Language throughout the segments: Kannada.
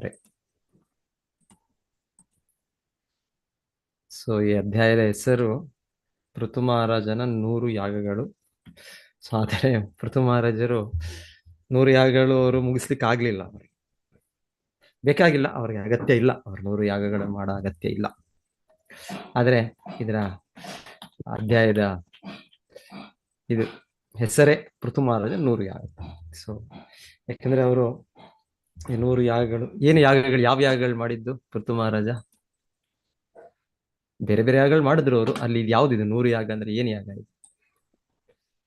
ಹೇಳ್ತಾರೆ. ಸೊ ಈ ಅಧ್ಯಾಯದ ಹೆಸರು ಪೃಥು ಮಹಾರಾಜನ 100 ಯಾಗಗಳು. ಸೊ ಆದರೆ ಪೃಥು ಮಹಾರಾಜರು 100 ಯಾಗಗಳು ಅವರು ಮುಗಿಸ್ಲಿಕ್ಕೆ ಆಗ್ಲಿಲ್ಲ, ಅವ್ರಿಗೆ ಬೇಕಾಗಿಲ್ಲ, ಅವ್ರಿಗೆ ಅಗತ್ಯ ಇಲ್ಲ, ಅವ್ರು 100 ಯಾಗಗಳು ಮಾಡೋ ಅಗತ್ಯ ಇಲ್ಲ. ಆದ್ರೆ ಇದರ ಅಧ್ಯಾಯದ ಇದು ಹೆಸರೇ ಪೃಥು ಮಹಾರಾಜ 100 ಯಾಗ. ಸೊ ಯಾಕಂದ್ರೆ ಅವರು 100 ಯಾಗಗಳು, ಏನು ಯಾಗಗಳು, ಯಾವ ಯಾಗಗಳು ಮಾಡಿದ್ದು ಪೃಥು ಮಹಾರಾಜ? ಬೇರೆ ಬೇರೆ ಯಾಗಗಳು ಮಾಡಿದ್ರು ಅವರು. ಅಲ್ಲಿ ಯಾವ್ದಿದೆ 100 ಯಾಗ ಅಂದ್ರೆ ಏನ್ ಯಾಗ ಇದು?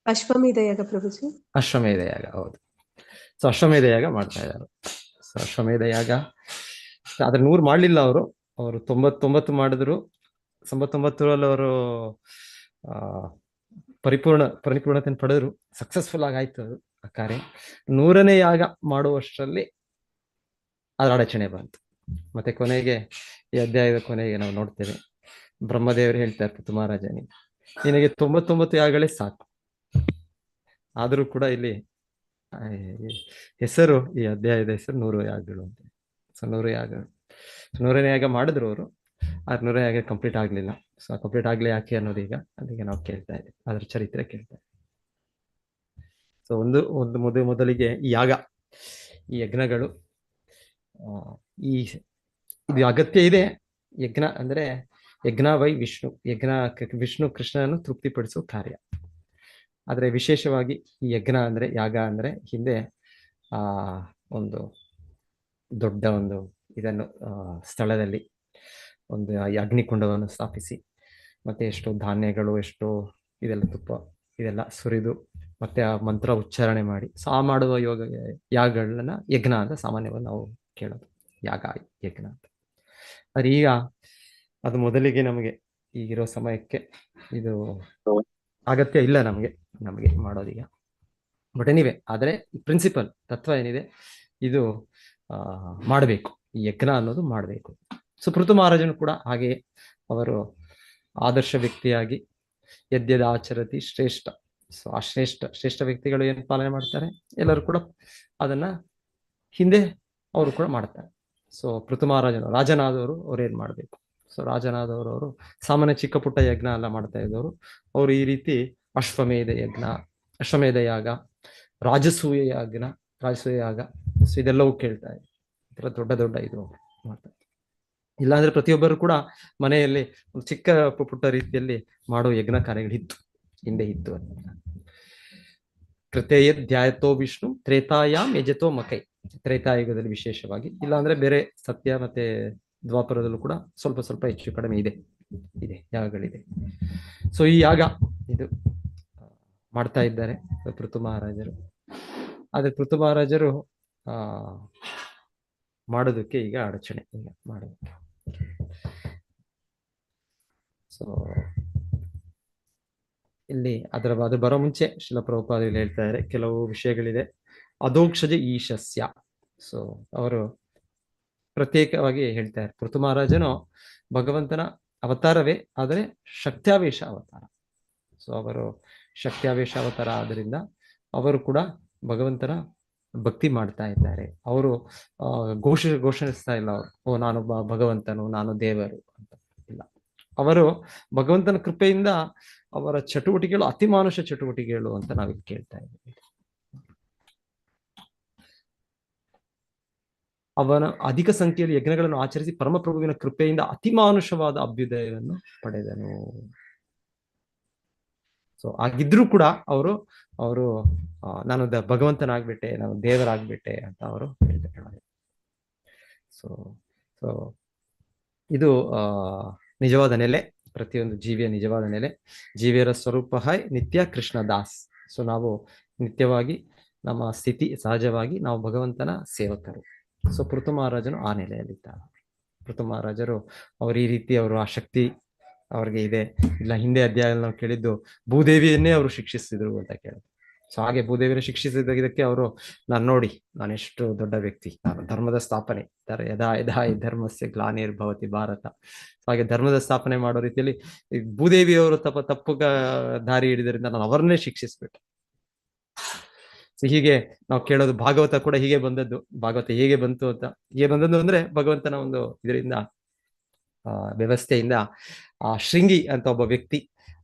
ಅಶ್ವಮೇಧ ಯಾಗ ಪ್ರಭುಜಿ. ಅಶ್ವಮೇಧ ಯಾಗ, ಹೌದು. ಸೊ ಅಶ್ವಮೇಧ ಯಾಗ ಮಾಡ್ತಾ ಇದ್ದಾರೆ. ಸೊ ಅಶ್ವಮೇಧ ಯಾಗ ಆದ್ರೆ 100 ಮಾಡ್ಲಿಲ್ಲ ಅವರು. ಅವರು 99 ಮಾಡಿದ್ರು. 99ರಲ್ಲಿ ಅವರು ಪರಿಪೂರ್ಣತೆ ಪಡೆದ್ರು. ಸಕ್ಸಸ್ಫುಲ್ ಆಗಾಯ್ತು ಅದು ಆ ಕಾರ್ಯ. 100ನೇ ಯಾಗ ಮಾಡುವಷ್ಟರಲ್ಲಿ ಅದ್ರ ಅಡಚಣೆ ಬಂತು. ಮತ್ತೆ ಕೊನೆಗೆ ಈ ಅಧ್ಯಾಯದ ಕೊನೆಗೆ ನಾವು ನೋಡ್ತೇವೆ, ಬ್ರಹ್ಮದೇವರು ಹೇಳ್ತಾರೆ ಪೃಥು ಮಹಾರಾಜನಿಗೆ, ನಿನಗೆ 99 ಯಾಗಗಳೇ ಸಾಕು. ಆದ್ರೂ ಕೂಡ ಇಲ್ಲಿ ಹೆಸರು, ಈ ಅಧ್ಯಾಯದ ಹೆಸರು 100 ಯಾಗಗಳು ಅಂತ. ಸೊ 100 ಯಾಗಗಳು, 100ನೇ ಯಾಗ ಮಾಡಿದ್ರು ಅವರು. ಆ 100ನೇ ಯಾಗ ಕಂಪ್ಲೀಟ್ ಆಗ್ಲಿಲ್ಲ. ಸೊ ಕಂಪ್ಲೀಟ್ ಆಗ್ಲಿ ಯಾಕೆ ಅನ್ನೋದು ಈಗ ಅದಕ್ಕೆ ನಾವು ಕೇಳ್ತಾ ಇದ್ದೀವಿ, ಅದ್ರ ಚರಿತ್ರೆ ಕೇಳ್ತಾ ಇದ್ದೀವಿ. ಸೊ ಒಂದು ಮೊದಲಿಗೆ ಈ ಯಾಗ, ಈ ಯಜ್ಞಗಳು, ಇದು ಅಗತ್ಯ ಇದೆ. ಯಜ್ಞ ಅಂದ್ರೆ ಯಜ್ಞ ವೈ ವಿಷ್ಣು, ಯಜ್ಞ ವಿಷ್ಣು ಕೃಷ್ಣನನ್ನು ತೃಪ್ತಿಪಡಿಸುವ ಕಾರ್ಯ. ಆದ್ರೆ ವಿಶೇಷವಾಗಿ ಈ ಯಜ್ಞ ಅಂದ್ರೆ, ಯಾಗ ಅಂದ್ರೆ ಹಿಂದೆ ಒಂದು ದೊಡ್ಡ ಒಂದು ಇದನ್ನು ಸ್ಥಳದಲ್ಲಿ ಒಂದು ಅಗ್ನಿಕುಂಡವನ್ನು ಸ್ಥಾಪಿಸಿ, ಮತ್ತೆ ಎಷ್ಟೋ ಧಾನ್ಯಗಳು, ಎಷ್ಟೋ ಇದೆಲ್ಲ ತುಪ್ಪ ಇದೆಲ್ಲ ಸುರಿದು, ಮತ್ತೆ ಆ ಮಂತ್ರ ಉಚ್ಚಾರಣೆ ಮಾಡಿ ಮಾಡುವ ಯಾಗಗಳನ್ನ ಯಜ್ಞ ಅಂತ ಸಾಮಾನ್ಯವಾಗಿ ನಾವು ಕೇಳೋದು, ಯಾಗ ಯಜ್ಞ ಅಂತ. ಆದ್ರೆ ಈಗ ಅದು ಮೊದಲಿಗೆ ನಮಗೆ ಈಗಿರೋ ಸಮಯಕ್ಕೆ ಇದು ಅಗತ್ಯ ಇಲ್ಲ ನಮಗೆ ಮಾಡೋದೀಗ. ಬಟ್ ಎನಿವೆ, ಆದರೆ ಪ್ರಿನ್ಸಿಪಲ್ ತತ್ವ ಏನಿದೆ ಇದು ಮಾಡಬೇಕು, ಈ ಯಜ್ಞ ಅನ್ನೋದು ಮಾಡಬೇಕು. ಸೊ ಪೃಥು ಮಹಾರಾಜನು ಕೂಡ ಹಾಗೆ, ಅವರು ಆದರ್ಶ ವ್ಯಕ್ತಿಯಾಗಿ ಯದ್ಯದ ಆಚರತಿ ಶ್ರೇಷ್ಠ. ಸೊ ಆ ಶ್ರೇಷ್ಠ ವ್ಯಕ್ತಿಗಳು ಏನು ಪಾಲನೆ ಮಾಡ್ತಾರೆ, ಎಲ್ಲರೂ ಕೂಡ ಅದನ್ನ ಹಿಂದೆ ಅವರು ಕೂಡ ಮಾಡ್ತಾರೆ. ಸೊ ಪೃಥು ಮಹಾರಾಜನು, ರಾಜನಾದವರು ಅವ್ರು ಏನ್ ಮಾಡ್ಬೇಕು? ಸೊ ರಾಜನಾದವರು ಅವರು ಸಾಮಾನ್ಯ ಚಿಕ್ಕ ಪುಟ್ಟ ಯಜ್ಞ ಎಲ್ಲ ಮಾಡ್ತಾ ಇದ್ದವರು. ಅವರು ಈ ರೀತಿ ಅಶ್ವಮೇಧ ಯಾಗ, ರಾಜಸೂಯ ಯಾಗ, ಸೊ ಇದೆಲ್ಲವೂ ಕೇಳ್ತಾ ಇದೆ. ಈ ತರ ದೊಡ್ಡ ಇದು ಮಾಡ್ತಾರೆ. ಇಲ್ಲಾಂದ್ರೆ ಪ್ರತಿಯೊಬ್ಬರು ಕೂಡ ಮನೆಯಲ್ಲಿ ಒಂದು ಚಿಕ್ಕ ಪುಟ್ಟ ರೀತಿಯಲ್ಲಿ ಮಾಡೋ ಯಜ್ಞ ಕಾರ್ಯಗಳಿತ್ತು, ಹಿಂದೆ ಇತ್ತು. ತೃತೀಯಧ್ಯಾಯತೋ ವಿಷ್ಣು ತ್ರೇತಾಯಾಮ್ ಯಜತೋ ಮಕೈ, ತ್ರೇತಾಯುಗದಲ್ಲಿ ವಿಶೇಷವಾಗಿ, ಇಲ್ಲಾಂದ್ರೆ ಬೇರೆ ಸತ್ಯ ಮತ್ತೆ ದ್ವಾಪರದಲ್ಲೂ ಕೂಡ ಸ್ವಲ್ಪ ಹೆಚ್ಚು ಕಡಿಮೆ ಇದೆ ಯಾಗಗಳಿದೆ. ಸೊ ಈ ಯಾಗ ಇದು ಮಾಡ್ತಾ ಇದ್ದಾರೆ ಪೃಥು ಮಹಾರಾಜರು. ಆದ್ರೆ ಪೃಥು ಮಹಾರಾಜರು ಮಾಡೋದಕ್ಕೆ ಈಗ ಅಡಚಣೆ, ಈಗ ಮಾಡೋದಕ್ಕೆ. ಸೊ ಇಲ್ಲಿ ಅದು ಬರೋ ಮುಂಚೆ ಶ್ರೀಲ ಪ್ರಭುಪಾದರು ಹೇಳ್ತಾ ಇದ್ದಾರೆ, ಕೆಲವು ವಿಷಯಗಳಿದೆ. ಅಧೋಕ್ಷಜ ಈಶಸ್ಯ. ಸೊ ಅವರು ಪ್ರತ್ಯೇಕವಾಗಿ ಹೇಳ್ತಾರೆ, ಪೃಥು ಮಹಾರಾಜನು ಭಗವಂತನ ಅವತಾರವೇ, ಆದರೆ ಶಕ್ತ್ಯಾವೇಶ ಅವತಾರ. ಸೊ ಅವರು ಶಕ್ತ್ಯಾವೇಶ ಅವತಾರ ಆದ್ದರಿಂದ ಅವರು ಕೂಡ ಭಗವಂತನ ಭಕ್ತಿ ಮಾಡ್ತಾ ಇದ್ದಾರೆ. ಅವರು ಘೋಷಿಸ್ತಾ ಇಲ್ಲ ಅವರು, ನಾನು ಭಗವಂತನು, ನಾನು ದೇವರು ಅಂತ ಇಲ್ಲ. ಅವರು ಭಗವಂತನ ಕೃಪೆಯಿಂದ ಅವರ ಚಟುವಟಿಕೆಗಳು ಅತಿಮಾನುಷ ಚಟುವಟಿಕೆಗಳು ಅಂತ ನಾವಿಲ್ಲಿ ಕೇಳ್ತಾ ಇದ್ದೀವಿ. ಅವನ ಅಧಿಕ ಸಂಖ್ಯೆಯಲ್ಲಿ ಯಜ್ಞಗಳನ್ನು ಆಚರಿಸಿ ಪರಮಪ್ರಭುವಿನ ಕೃಪೆಯಿಂದ ಅತಿಮಾನುಷವಾದ ಅಭ್ಯುದಯವನ್ನು ಪಡೆದನು. ಸೊ ಆಗಿದ್ರೂ ಕೂಡ ಅವರು ನಾನು ಭಗವಂತನಾಗ್ಬಿಟ್ಟೆ, ನಾನು ದೇವರಾಗ್ಬಿಟ್ಟೆ ಅಂತ ಅವರು ಹೇಳ್ತಾರೆ. ಸೊ ಇದು ನಿಜವಾದ ನೆಲೆ, ಪ್ರತಿಯೊಂದು ಜೀವಿಯ ನಿಜವಾದ ನೆಲೆ. ಜೀವಿಯರ ಸ್ವರೂಪ ನಿತ್ಯ ಕೃಷ್ಣ ದಾಸ್. ಸೊ ನಾವು ನಿತ್ಯವಾಗಿ ನಮ್ಮ ಸ್ಥಿತಿ ಸಹಜವಾಗಿ ನಾವು ಭಗವಂತನ ಸೇವಕರು. ಸೊ ಪೃಥು ಮಹಾರಾಜನು ಆ ನೆಲೆಯಲ್ಲಿದ್ದಾರೆ. ಪೃಥು ಮಹಾರಾಜರು ಅವರು ಈ ರೀತಿ ಅವರು ಆ ಶಕ್ತಿ ಅವ್ರಿಗೆ ಇದೆ. ಇಲ್ಲ ಹಿಂದೆ ಅಧ್ಯಾಯದಲ್ಲಿ ನಾವು ಕೇಳಿದ್ದು ಭೂದೇವಿಯನ್ನೇ ಅವರು ಶಿಕ್ಷಿಸಿದ್ರು ಅಂತ ಕೇಳಿದ್ರು. ಸೊ ಹಾಗೆ ಭೂದೇವಿಯನ್ನು ಶಿಕ್ಷಿಸಿದ್ದಕ್ಕೆ ಅವರು, ನಾನು ಎಷ್ಟು ದೊಡ್ಡ ವ್ಯಕ್ತಿ, ನಾನು ಧರ್ಮದ ಸ್ಥಾಪನೆ, ಯದಾ ಈ ಧರ್ಮಸ್ಯ ಗ್ಲಾನಿರ್ಭವತಿ ಭಾರತ. ಹಾಗೆ ಧರ್ಮದ ಸ್ಥಾಪನೆ ಮಾಡೋ ರೀತಿಯಲ್ಲಿ ಭೂದೇವಿಯವರು ತಪ್ಪು ದಾರಿ ಹಿಡಿದ್ರಿಂದ ನಾನು ಅವರನ್ನೇ ಶಿಕ್ಷಿಸ್ಬಿಟ್ಟೆ. ಸೊ ಹೀಗೆ ನಾವು ಕೇಳೋದು ಭಾಗವತ ಕೂಡ ಹೀಗೆ ಬಂದದ್ದು. ಭಾಗವತ ಹೇಗೆ ಬಂತು ಅಂತ, ಹೇಗೆ ಬಂದದ್ದು ಅಂದ್ರೆ ಭಗವಂತನ ಒಂದು ಇದರಿಂದ ವ್ಯವಸ್ಥೆಯಿಂದ ಶೃಂಗಿ ಅಂತ ಒಬ್ಬ ವ್ಯಕ್ತಿ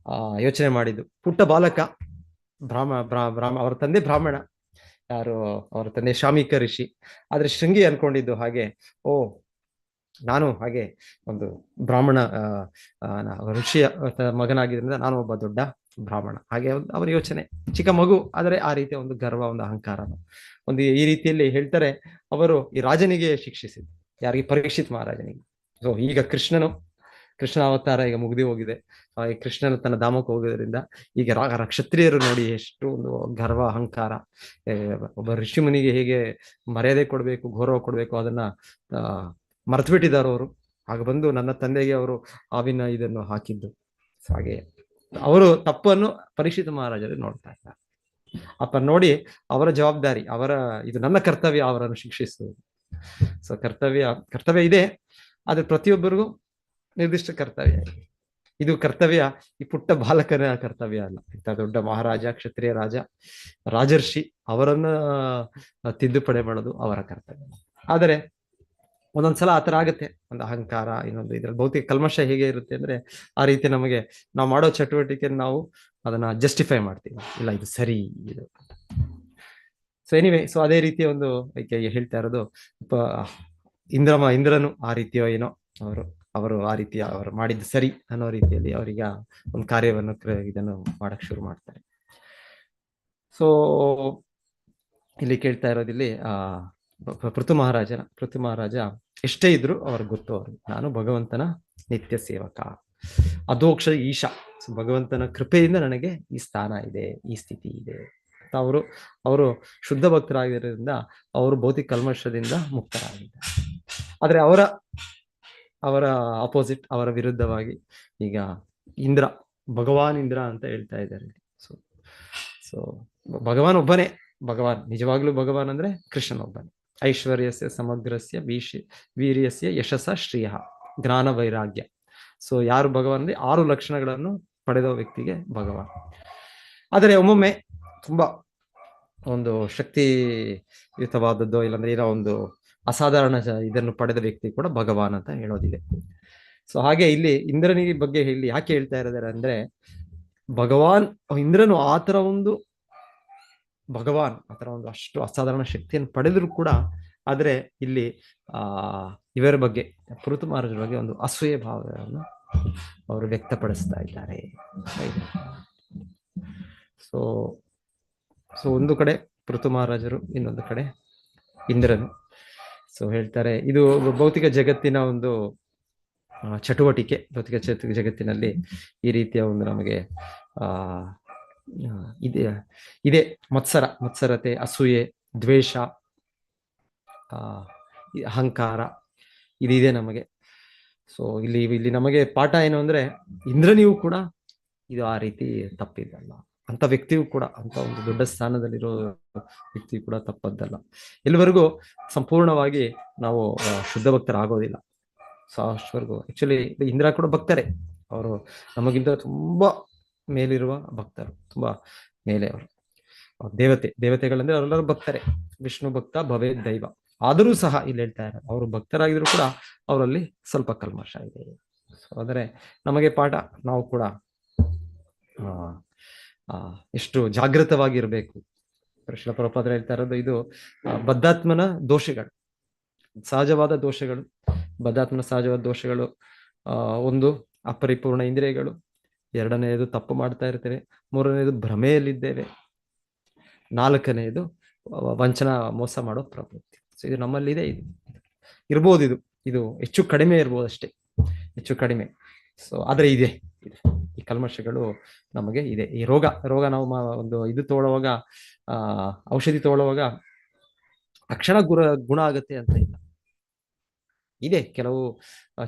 ಯೋಚನೆ ಮಾಡಿದ್ದು. ಪುಟ್ಟ ಬಾಲಕ, ಅವರ ತಂದೆ ಬ್ರಾಹ್ಮಣ, ಯಾರು ಅವರ ತಂದೆ ಶಾಮೀಕ ಋಷಿ. ಆದ್ರೆ ಶೃಂಗಿ ಅನ್ಕೊಂಡಿದ್ದು ಹಾಗೆ, ಓ ನಾನು ಹಾಗೆ ಒಂದು ಬ್ರಾಹ್ಮಣ ಋಷಿಯ ಮಗನಾಗಿದ್ದರಿಂದ ನಾನು ಒಬ್ಬ ದೊಡ್ಡ ಬ್ರಾಹ್ಮಣ, ಹಾಗೆ ಅವರ ಯೋಚನೆ. ಚಿಕ್ಕ ಮಗು, ಆದರೆ ಆ ರೀತಿಯ ಒಂದು ಗರ್ವ, ಒಂದು ಅಹಂಕಾರ ಒಂದು ಈ ರೀತಿಯಲ್ಲಿ ಹೇಳ್ತಾರೆ. ಅವರು ಈ ರಾಜನಿಗೆ ಶಿಕ್ಷಿಸಿದ್ರು, ಯಾರಿಗೆ? ಪರೀಕ್ಷಿತ್ ಮಹಾರಾಜನಿಗೆ. ಸೊ ಈಗ ಕೃಷ್ಣ ಅವತಾರ ಈಗ ಮುಗಿದು ಹೋಗಿದೆ. ಈ ಕೃಷ್ಣನು ತನ್ನ ಧಾಮಕ್ಕೆ ಹೋಗೋದ್ರಿಂದ ಈಗ ಕ್ಷತ್ರಿಯರು ನೋಡಿ ಎಷ್ಟು ಒಂದು ಗರ್ವ, ಅಹಂಕಾರ. ಒಬ್ಬ ಋಷಿ ಮುನಿಗೆ ಹೇಗೆ ಮರ್ಯಾದೆ ಕೊಡ್ಬೇಕು, ಗೌರವ ಕೊಡ್ಬೇಕು, ಅದನ್ನ ಮರ್ತು ಬಿಟ್ಟಿದ್ದಾರೆ ಅವರು. ಆಗ ಬಂದು ನನ್ನ ತಂದೆಗೆ ಅವರು ಆವಿನ ಇದನ್ನು ಹಾಕಿದ್ದು. ಹಾಗೆ ಅವರು ತಪ್ಪನ್ನು ಪರೀಕ್ಷಿತ ಮಹಾರಾಜರು ನೋಡ್ತಾ ಇದ್ದಾರೆ. ಅಪ್ಪ ನೋಡಿ, ಅವರ ಜವಾಬ್ದಾರಿ, ಇದು ನನ್ನ ಕರ್ತವ್ಯ ಅವರನ್ನು ಶಿಕ್ಷಿಸುವುದು. ಸೊ ಕರ್ತವ್ಯ ಇದೆ, ಆದ್ರೆ ಪ್ರತಿಯೊಬ್ಬರಿಗೂ ನಿರ್ದಿಷ್ಟ ಕರ್ತವ್ಯ. ಇದು ಕರ್ತವ್ಯ ಈ ಪುಟ್ಟ ಬಾಲಕನ ಕರ್ತವ್ಯ ಅಲ್ಲ. ಇಂಥ ದೊಡ್ಡ ಮಹಾರಾಜ, ಕ್ಷತ್ರಿಯ ರಾಜರ್ಷಿ, ಅವರನ್ನ ತಿದ್ದುಪಡಿ ಮಾಡೋದು ಅವರ ಕರ್ತವ್ಯ. ಆದರೆ ಒಂದೊಂದ್ಸಲ ಆತರ ಆಗುತ್ತೆ, ಒಂದು ಅಹಂಕಾರ, ಇನ್ನೊಂದು ಇದ್ರಲ್ಲಿ ಭೌತಿಕ ಕಲ್ಮಶ ಹೇಗೆ ಇರುತ್ತೆ ಅಂದ್ರೆ, ಆ ರೀತಿ ನಮಗೆ ನಾವು ಮಾಡೋ ಚಟುವಟಿಕೆ ನಾವು ಅದನ್ನ ಜಸ್ಟಿಫೈ ಮಾಡ್ತೀವಿ, ಇಲ್ಲ ಇದು ಸರಿ ಇದು. ಸೊ ಎನಿವೆ, ಸೊ ಅದೇ ರೀತಿಯ ಒಂದು ಹೇಳ್ತಾ ಇರೋದು, ಇಂದ್ರನು ಆ ರೀತಿಯೋ ಏನೋ ಅವರು ಆ ರೀತಿಯ ಅವರು ಮಾಡಿದ್ದು ಸರಿ ಅನ್ನೋ ರೀತಿಯಲ್ಲಿ ಅವರೀಗ ಒಂದು ಕಾರ್ಯವನ್ನು ಇದನ್ನು ಮಾಡಕ್ ಶುರು ಮಾಡ್ತಾರೆ. ಸೊ ಇಲ್ಲಿ ಕೇಳ್ತಾ ಇರೋದಿಲ್ಲಿ ಪೃಥು ಮಹಾರಾಜ ಎಷ್ಟೇ ಇದ್ರು ಅವ್ರಿಗೆ ಗೊತ್ತು, ಅವ್ರಿಗೆ ನಾನು ಭಗವಂತನ ನಿತ್ಯ ಸೇವಕ, ಅದೋಕ್ಷ ಈಶಾ. ಭಗವಂತನ ಕೃಪೆಯಿಂದ ನನಗೆ ಈ ಸ್ಥಾನ ಇದೆ, ಈ ಸ್ಥಿತಿ ಇದೆ. ಅವರು ಶುದ್ಧ ಭಕ್ತರಾಗಿರೋದ್ರಿಂದ ಅವರು ಭೌತಿಕ ಕಲ್ಮಶದಿಂದ ಮುಕ್ತರಾಗಿದ್ದಾರೆ. ಆದ್ರೆ ಅವರ ಅಪೋಸಿಟ್, ಅವರ ವಿರುದ್ಧವಾಗಿ ಈಗ ಭಗವಾನ್ ಇಂದ್ರ ಅಂತ ಹೇಳ್ತಾ ಇದ್ದಾರೆ. ಸೊ ಭಗವಾನ್ ಒಬ್ಬನೇ. ನಿಜವಾಗ್ಲೂ ಭಗವಾನ್ ಅಂದ್ರೆ ಕೃಷ್ಣನ್ ಒಬ್ಬನೇ. ಐಶ್ವರ್ಯಸ್ಯ ಸಮಗ್ರಸ್ಯ ವೀರ್ಯಸ್ಯ ಯಶಸ್ಸ ಶ್ರೀಯ ಜ್ಞಾನ ವೈರಾಗ್ಯ. ಸೊ ಯಾರು ಭಗವಾನ್ ಅಂದ್ರೆ 6 ಲಕ್ಷಣಗಳನ್ನು ಪಡೆದ ವ್ಯಕ್ತಿಗೆ ಭಗವಾನ್. ಆದರೆ ಒಮ್ಮೊಮ್ಮೆ ತುಂಬಾ ಒಂದು ಶಕ್ತಿಯುತವಾದದ್ದು, ಇಲ್ಲಾಂದ್ರೆ ಏನೋ ಒಂದು ಅಸಾಧಾರಣ ಇದನ್ನು ಪಡೆದ ವ್ಯಕ್ತಿ ಕೂಡ ಭಗವಾನ್ ಅಂತ ಹೇಳೋದಿದೆ. ಸೊ ಹಾಗೆ ಇಲ್ಲಿ ಇಂದ್ರನಿಗೆ ಬಗ್ಗೆ ಯಾಕೆ ಹೇಳ್ತಾ ಇರೋದಾರೆ ಅಂದ್ರೆ, ಇಂದ್ರನು ಆತರ ಒಂದು ಅಷ್ಟು ಅಸಾಧಾರಣ ಶಕ್ತಿಯನ್ನು ಪಡೆದ್ರು ಕೂಡ, ಆದ್ರೆ ಇಲ್ಲಿ ಇವರ ಬಗ್ಗೆ, ಪೃಥು ಮಹಾರಾಜರ ಬಗ್ಗೆ ಒಂದು ಅಸೂಯೆ ಭಾವವನ್ನು ಅವರು ವ್ಯಕ್ತಪಡಿಸ್ತಾ ಇದ್ದಾರೆ. ಸೊ ಒಂದು ಕಡೆ ಪೃಥು ಮಹಾರಾಜರು, ಇನ್ನೊಂದು ಕಡೆ ಇಂದ್ರನು. ಸೊ ಹೇಳ್ತಾರೆ, ಇದು ಭೌತಿಕ ಜಗತ್ತಿನ ಒಂದು ಚಟುವಟಿಕೆ. ಭೌತಿಕ ಜಗತ್ತಿನಲ್ಲಿ ಈ ರೀತಿಯ ಒಂದು ನಮಗೆ ಇದೆ ಮತ್ಸರತೆ, ಅಸೂಯೆ, ದ್ವೇಷ, ಅಹಂಕಾರ ಇದಿದೆ ನಮಗೆ. ಸೊ ಇಲ್ಲಿ ನಮಗೆ ಪಾಠ ಏನು ಅಂದ್ರೆ, ಇಂದ್ರನಿಗೂ ಕೂಡ ಇದು ಆ ರೀತಿ ತಪ್ಪಿದ್ದಲ್ಲ, ಅಂತ ವ್ಯಕ್ತಿಯೂ ಕೂಡ, ಅಂತ ಒಂದು ದೊಡ್ಡ ಸ್ಥಾನದಲ್ಲಿರೋ ವ್ಯಕ್ತಿ ಕೂಡ ತಪ್ಪದ್ದಲ್ಲ. ಎಲ್ಲಿವರೆಗೂ ಸಂಪೂರ್ಣವಾಗಿ ನಾವು ಶುದ್ಧ ಭಕ್ತರಾಗೋದಿಲ್ಲ. ಸೊ ಅಷ್ಟವರೆಗೂ ಆಕ್ಚುಲಿ ಇಂದ್ರ ಕೂಡ ಭಕ್ತರೇ. ಅವರು ನಮಗಿಂತ ತುಂಬಾ ಮೇಲಿರುವ ಭಕ್ತರು, ತುಂಬಾ ಮೇಲೆ ಅವರು ದೇವತೆಗಳಂದ್ರೆ ಅವರೆಲ್ಲರೂ ಭಕ್ತರೇ. ವಿಷ್ಣು ಭಕ್ತ ಭವೇ ದೈವ. ಆದರೂ ಸಹ ಇಲ್ಲಿ ಹೇಳ್ತಾ ಇದ್ದಾರೆ, ಅವರು ಭಕ್ತರಾಗಿದ್ರು ಕೂಡ ಅವರಲ್ಲಿ ಸ್ವಲ್ಪ ಕಲ್ಮಶ ಇದೆ. ಸೊ ಆದರೆ ನಮಗೆ ಪಾಠ, ನಾವು ಕೂಡ ಎಷ್ಟು ಜಾಗೃತವಾಗಿರ್ಬೇಕು. ಕೃಷ್ಣ ಪ್ರಭುಪಾದರು ಹೇಳ್ತಾ ಇರೋದು, ಇದು ಬದ್ಧಾತ್ಮನ ದೋಷಗಳು, ಸಹಜವಾದ ದೋಷಗಳು. ಬದ್ಧಾತ್ಮನ ಸಹಜವಾದ ದೋಷಗಳು, ಒಂದು ಅಪರಿಪೂರ್ಣ ಇಂದ್ರಿಯಗಳು, ಎರಡನೆಯದು ತಪ್ಪು ಮಾಡ್ತಾ ಇರ್ತೇವೆ, ಮೂರನೆಯದು ಭ್ರಮೆಯಲ್ಲಿದ್ದೇವೆ, ನಾಲ್ಕನೆಯದು ವಂಚನಾ ಮೋಸ ಮಾಡೋ ಪ್ರವೃತ್ತಿ. ಸೊ ಇದು ನಮ್ಮಲ್ಲಿದೆ, ಇರ್ಬೋದು, ಇದು ಹೆಚ್ಚು ಕಡಿಮೆ ಇರ್ಬೋದು, ಅಷ್ಟೇ ಹೆಚ್ಚು ಕಡಿಮೆ. ಸೊ ಆದ್ರೆ ಇದೆ ಈ ಕಲ್ಮಶಗಳು ನಮಗೆ ಇದೆ. ಈ ರೋಗ ನಾವು ಒಂದು ಇದು ತಗೊಳ್ಳುವಾಗ, ಔಷಧಿ ತಗೊಳ್ಳುವಾಗ ತಕ್ಷಣ ಗುಣ ಆಗತ್ತೆ ಅಂತ ಇಲ್ಲ. ಇದೆ ಕೆಲವು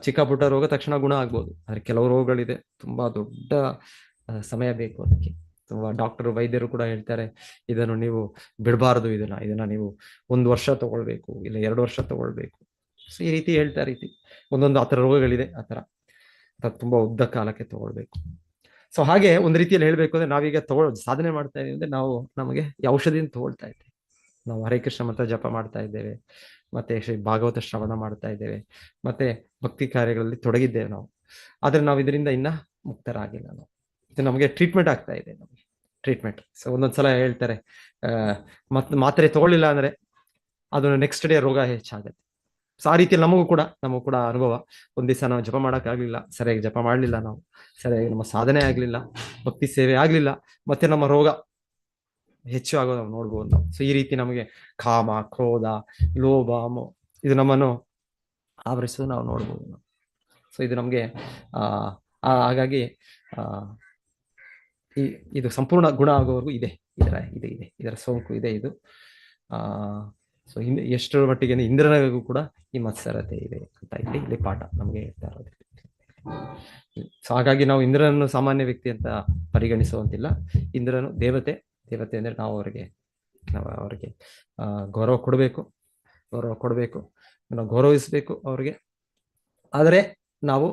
ಚಿಕ್ಕ ಪುಟ್ಟ ರೋಗ ತಕ್ಷಣ ಗುಣ ಆಗ್ಬೋದು, ಆದ್ರೆ ಕೆಲವು ರೋಗಗಳಿದೆ ತುಂಬಾ ದೊಡ್ಡ ಸಮಯ ಬೇಕು ಅದಕ್ಕೆ. ತುಂಬಾ ವೈದ್ಯರು ಕೂಡ ಹೇಳ್ತಾರೆ, ಇದನ್ನು ನೀವು ಬಿಡಬಾರದು, ಇದನ್ನ ನೀವು 1 ವರ್ಷ ತಗೊಳ್ಬೇಕು, ಇಲ್ಲ 2 ವರ್ಷ ತಗೊಳ್ಬೇಕು. ಸೊ ಈ ರೀತಿ ಹೇಳ್ತಾ ಒಂದೊಂದು ಆತರ ರೋಗಗಳಿದೆ, ಆತರ ತುಂಬಾ ಉದ್ದ ಕಾಲಕ್ಕೆ ತಗೊಳ್ಬೇಕು. ಸೊ ಹಾಗೆ ಒಂದು ರೀತಿಯಲ್ಲಿ ಹೇಳ್ಬೇಕು ಅಂದ್ರೆ ನಾವೀಗ ಸಾಧನೆ ಮಾಡ್ತಾ ಇದೀವಿ ಅಂದ್ರೆ ನಾವು ನಮಗೆ ಈ ಔಷಧಿಯನ್ನು ತಗೊಳ್ತಾ ಇದ್ದೇವೆ. ನಾವು ಹರೇ ಕೃಷ್ಣ ಮಂತ್ರ ಜಪ ಮಾಡ್ತಾ ಇದ್ದೇವೆ, ಮತ್ತೆ ಶ್ರೀ ಭಾಗವತ ಶ್ರವಣ ಮಾಡ್ತಾ ಇದ್ದೇವೆ, ಮತ್ತೆ ಭಕ್ತಿ ಕಾರ್ಯಗಳಲ್ಲಿ ತೊಡಗಿದ್ದೇವೆ ನಾವು. ಆದ್ರೆ ನಾವು ಇದರಿಂದ ಇನ್ನ ಮುಕ್ತರಾಗಿಲ್ಲ. ನಾವು ಇದು ನಮಗೆ ಟ್ರೀಟ್ಮೆಂಟ್ ಆಗ್ತಾ ಇದೆ, ನಮಗೆ ಟ್ರೀಟ್ಮೆಂಟ್. ಸೊ ಒಂದೊಂದ್ಸಲ ಹೇಳ್ತಾರೆ ಮಾತ್ರೆ ತಗೊಳ್ಳಿಲ್ಲ ಅಂದ್ರೆ ಅದು ನೆಕ್ಸ್ಟ್ ಡೇ ರೋಗ ಹೆಚ್ಚಾಗುತ್ತೆ. ಸೊ ಆ ರೀತಿಯಲ್ಲಿ ನಮಗೂ ಕೂಡ ಅನುಭವ. ಒಂದ್ ದಿವಸ ನಾವು ಜಪ ಮಾಡೋಕ್ಕಾಗ್ಲಿಲ್ಲ, ಸರಿಯಾಗಿ ಜಪ ಮಾಡ್ಲಿಲ್ಲ, ನಾವು ಸರಿಯಾಗಿ ನಮ್ಮ ಸಾಧನೆ ಆಗ್ಲಿಲ್ಲ, ಭಕ್ತಿ ಸೇವೆ ಆಗ್ಲಿಲ್ಲ, ಮತ್ತೆ ನಮ್ಮ ರೋಗ ಹೆಚ್ಚು ಆಗೋದು ನಾವು ನೋಡ್ಬೋದು ನಾವು. ಸೊ ಈ ರೀತಿ ನಮಗೆ ಕಾಮ, ಕ್ರೋಧ, ಲೋಭ, ಇದು ನಮ್ಮನ್ನು ಆವರಿಸೋದು ನಾವು ನೋಡ್ಬೋದು ನಾವು. ಸೊ ಇದು ನಮಗೆ ಹಾಗಾಗಿ ಇದು ಸಂಪೂರ್ಣ ಗುಣ ಆಗೋವರೆಗೂ ಇದೆ ಇದರ ಸೋಂಕು ಇದೆ ಇದು. ಸೊ ಎಷ್ಟರ ಮಟ್ಟಿಗೆ ಇಂದ್ರನಿಗೂ ಕೂಡ ಈ ಮತ್ಸರತೆ ಇದೆ ಅಂತ ಇಲ್ಲಿ ಪಾಠ ನಮಗೆ ಹೇಳ್ತಾ ಇರೋದು. ಸೊ ಹಾಗಾಗಿ ನಾವು ಇಂದ್ರನನ್ನು ಸಾಮಾನ್ಯ ವ್ಯಕ್ತಿ ಅಂತ ಪರಿಗಣಿಸುವಂತಿಲ್ಲ. ಇಂದ್ರನು ದೇವತೆ ಅಂದ್ರೆ ನಾವು ಅವರಿಗೆ ಗೌರವ ಕೊಡಬೇಕು, ನಾವು ಗೌರವಿಸಬೇಕು ಅವ್ರಿಗೆ. ಆದರೆ ನಾವು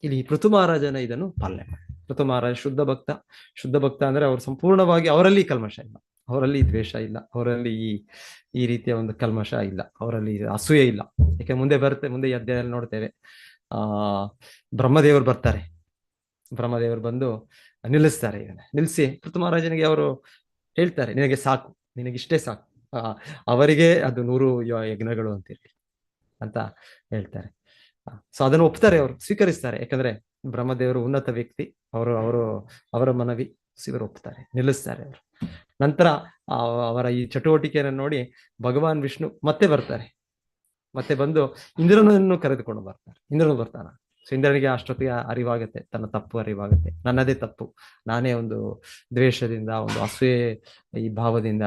ಇಲ್ಲಿ ಪೃಥು ಮಹಾರಾಜನ ಇದನ್ನು ಪಾಲನೆ ಮಾಡಿ. ಪೃಥು ಮಹಾರಾಜ ಶುದ್ಧ ಭಕ್ತ ಅಂದ್ರೆ ಅವರು ಸಂಪೂರ್ಣವಾಗಿ, ಅವರಲ್ಲಿ ಕಲ್ಮಶ ಇಲ್ಲ, ಅವರಲ್ಲಿ ದ್ವೇಷ ಇಲ್ಲ, ಅವರಲ್ಲಿ ಈ ರೀತಿಯ ಒಂದು ಕಲ್ಮಶ ಇಲ್ಲ, ಅವರಲ್ಲಿ ಅಸೂಯೆ ಇಲ್ಲ. ಯಾಕೆ ಮುಂದೆ ಈ ಅಧ್ಯಾಯದಲ್ಲಿ ನೋಡ್ತೇವೆ, ಬ್ರಹ್ಮದೇವರು ಬರ್ತಾರೆ. ಬ್ರಹ್ಮದೇವರು ಬಂದು ನಿಲ್ಲಿಸ್ತಾರೆ. ನಿಲ್ಲಿಸಿ ಪೃಥು ಮಹಾರಾಜನಿಗೆ ಅವರು ಹೇಳ್ತಾರೆ, ನಿನಗಿಷ್ಟೇ ಸಾಕು, ಅವರಿಗೆ ಅದು 100 ಯಜ್ಞಗಳು ಅಂತಿರ್ಲಿ ಅಂತ ಹೇಳ್ತಾರೆ. ಸೊ ಅದನ್ನು ಒಪ್ತಾರೆ, ಅವರು ಸ್ವೀಕರಿಸ್ತಾರೆ. ಯಾಕಂದ್ರೆ ಬ್ರಹ್ಮದೇವರು ಉನ್ನತ ವ್ಯಕ್ತಿ, ಅವರ ಮನವಿ ಇವರು ಒಪ್ತಾರೆ, ನಿಲ್ಲಿಸ್ತಾರೆ ಅವರು. ನಂತರ ಅವರ ಈ ಚಟುವಟಿಕೆಯನ್ನು ನೋಡಿ ಭಗವಾನ್ ವಿಷ್ಣು ಮತ್ತೆ ಬರ್ತಾರೆ. ಮತ್ತೆ ಬಂದು ಇಂದ್ರನನ್ನು ಕರೆದುಕೊಂಡು ಬರ್ತಾರೆ. ಇಂದ್ರನು ಬರ್ತಾನ. ಸೊ ಇಂದ್ರನಿಗೆ ಅಷ್ಟೊತ್ತಿಗೆ ಅರಿವಾಗುತ್ತೆ, ತನ್ನ ತಪ್ಪು ಅರಿವಾಗುತ್ತೆ, ನನ್ನದೇ ತಪ್ಪು, ನಾನೇ ಒಂದು ದ್ವೇಷದಿಂದ, ಒಂದು ಅಸೂಯೆ ಈ ಭಾವದಿಂದ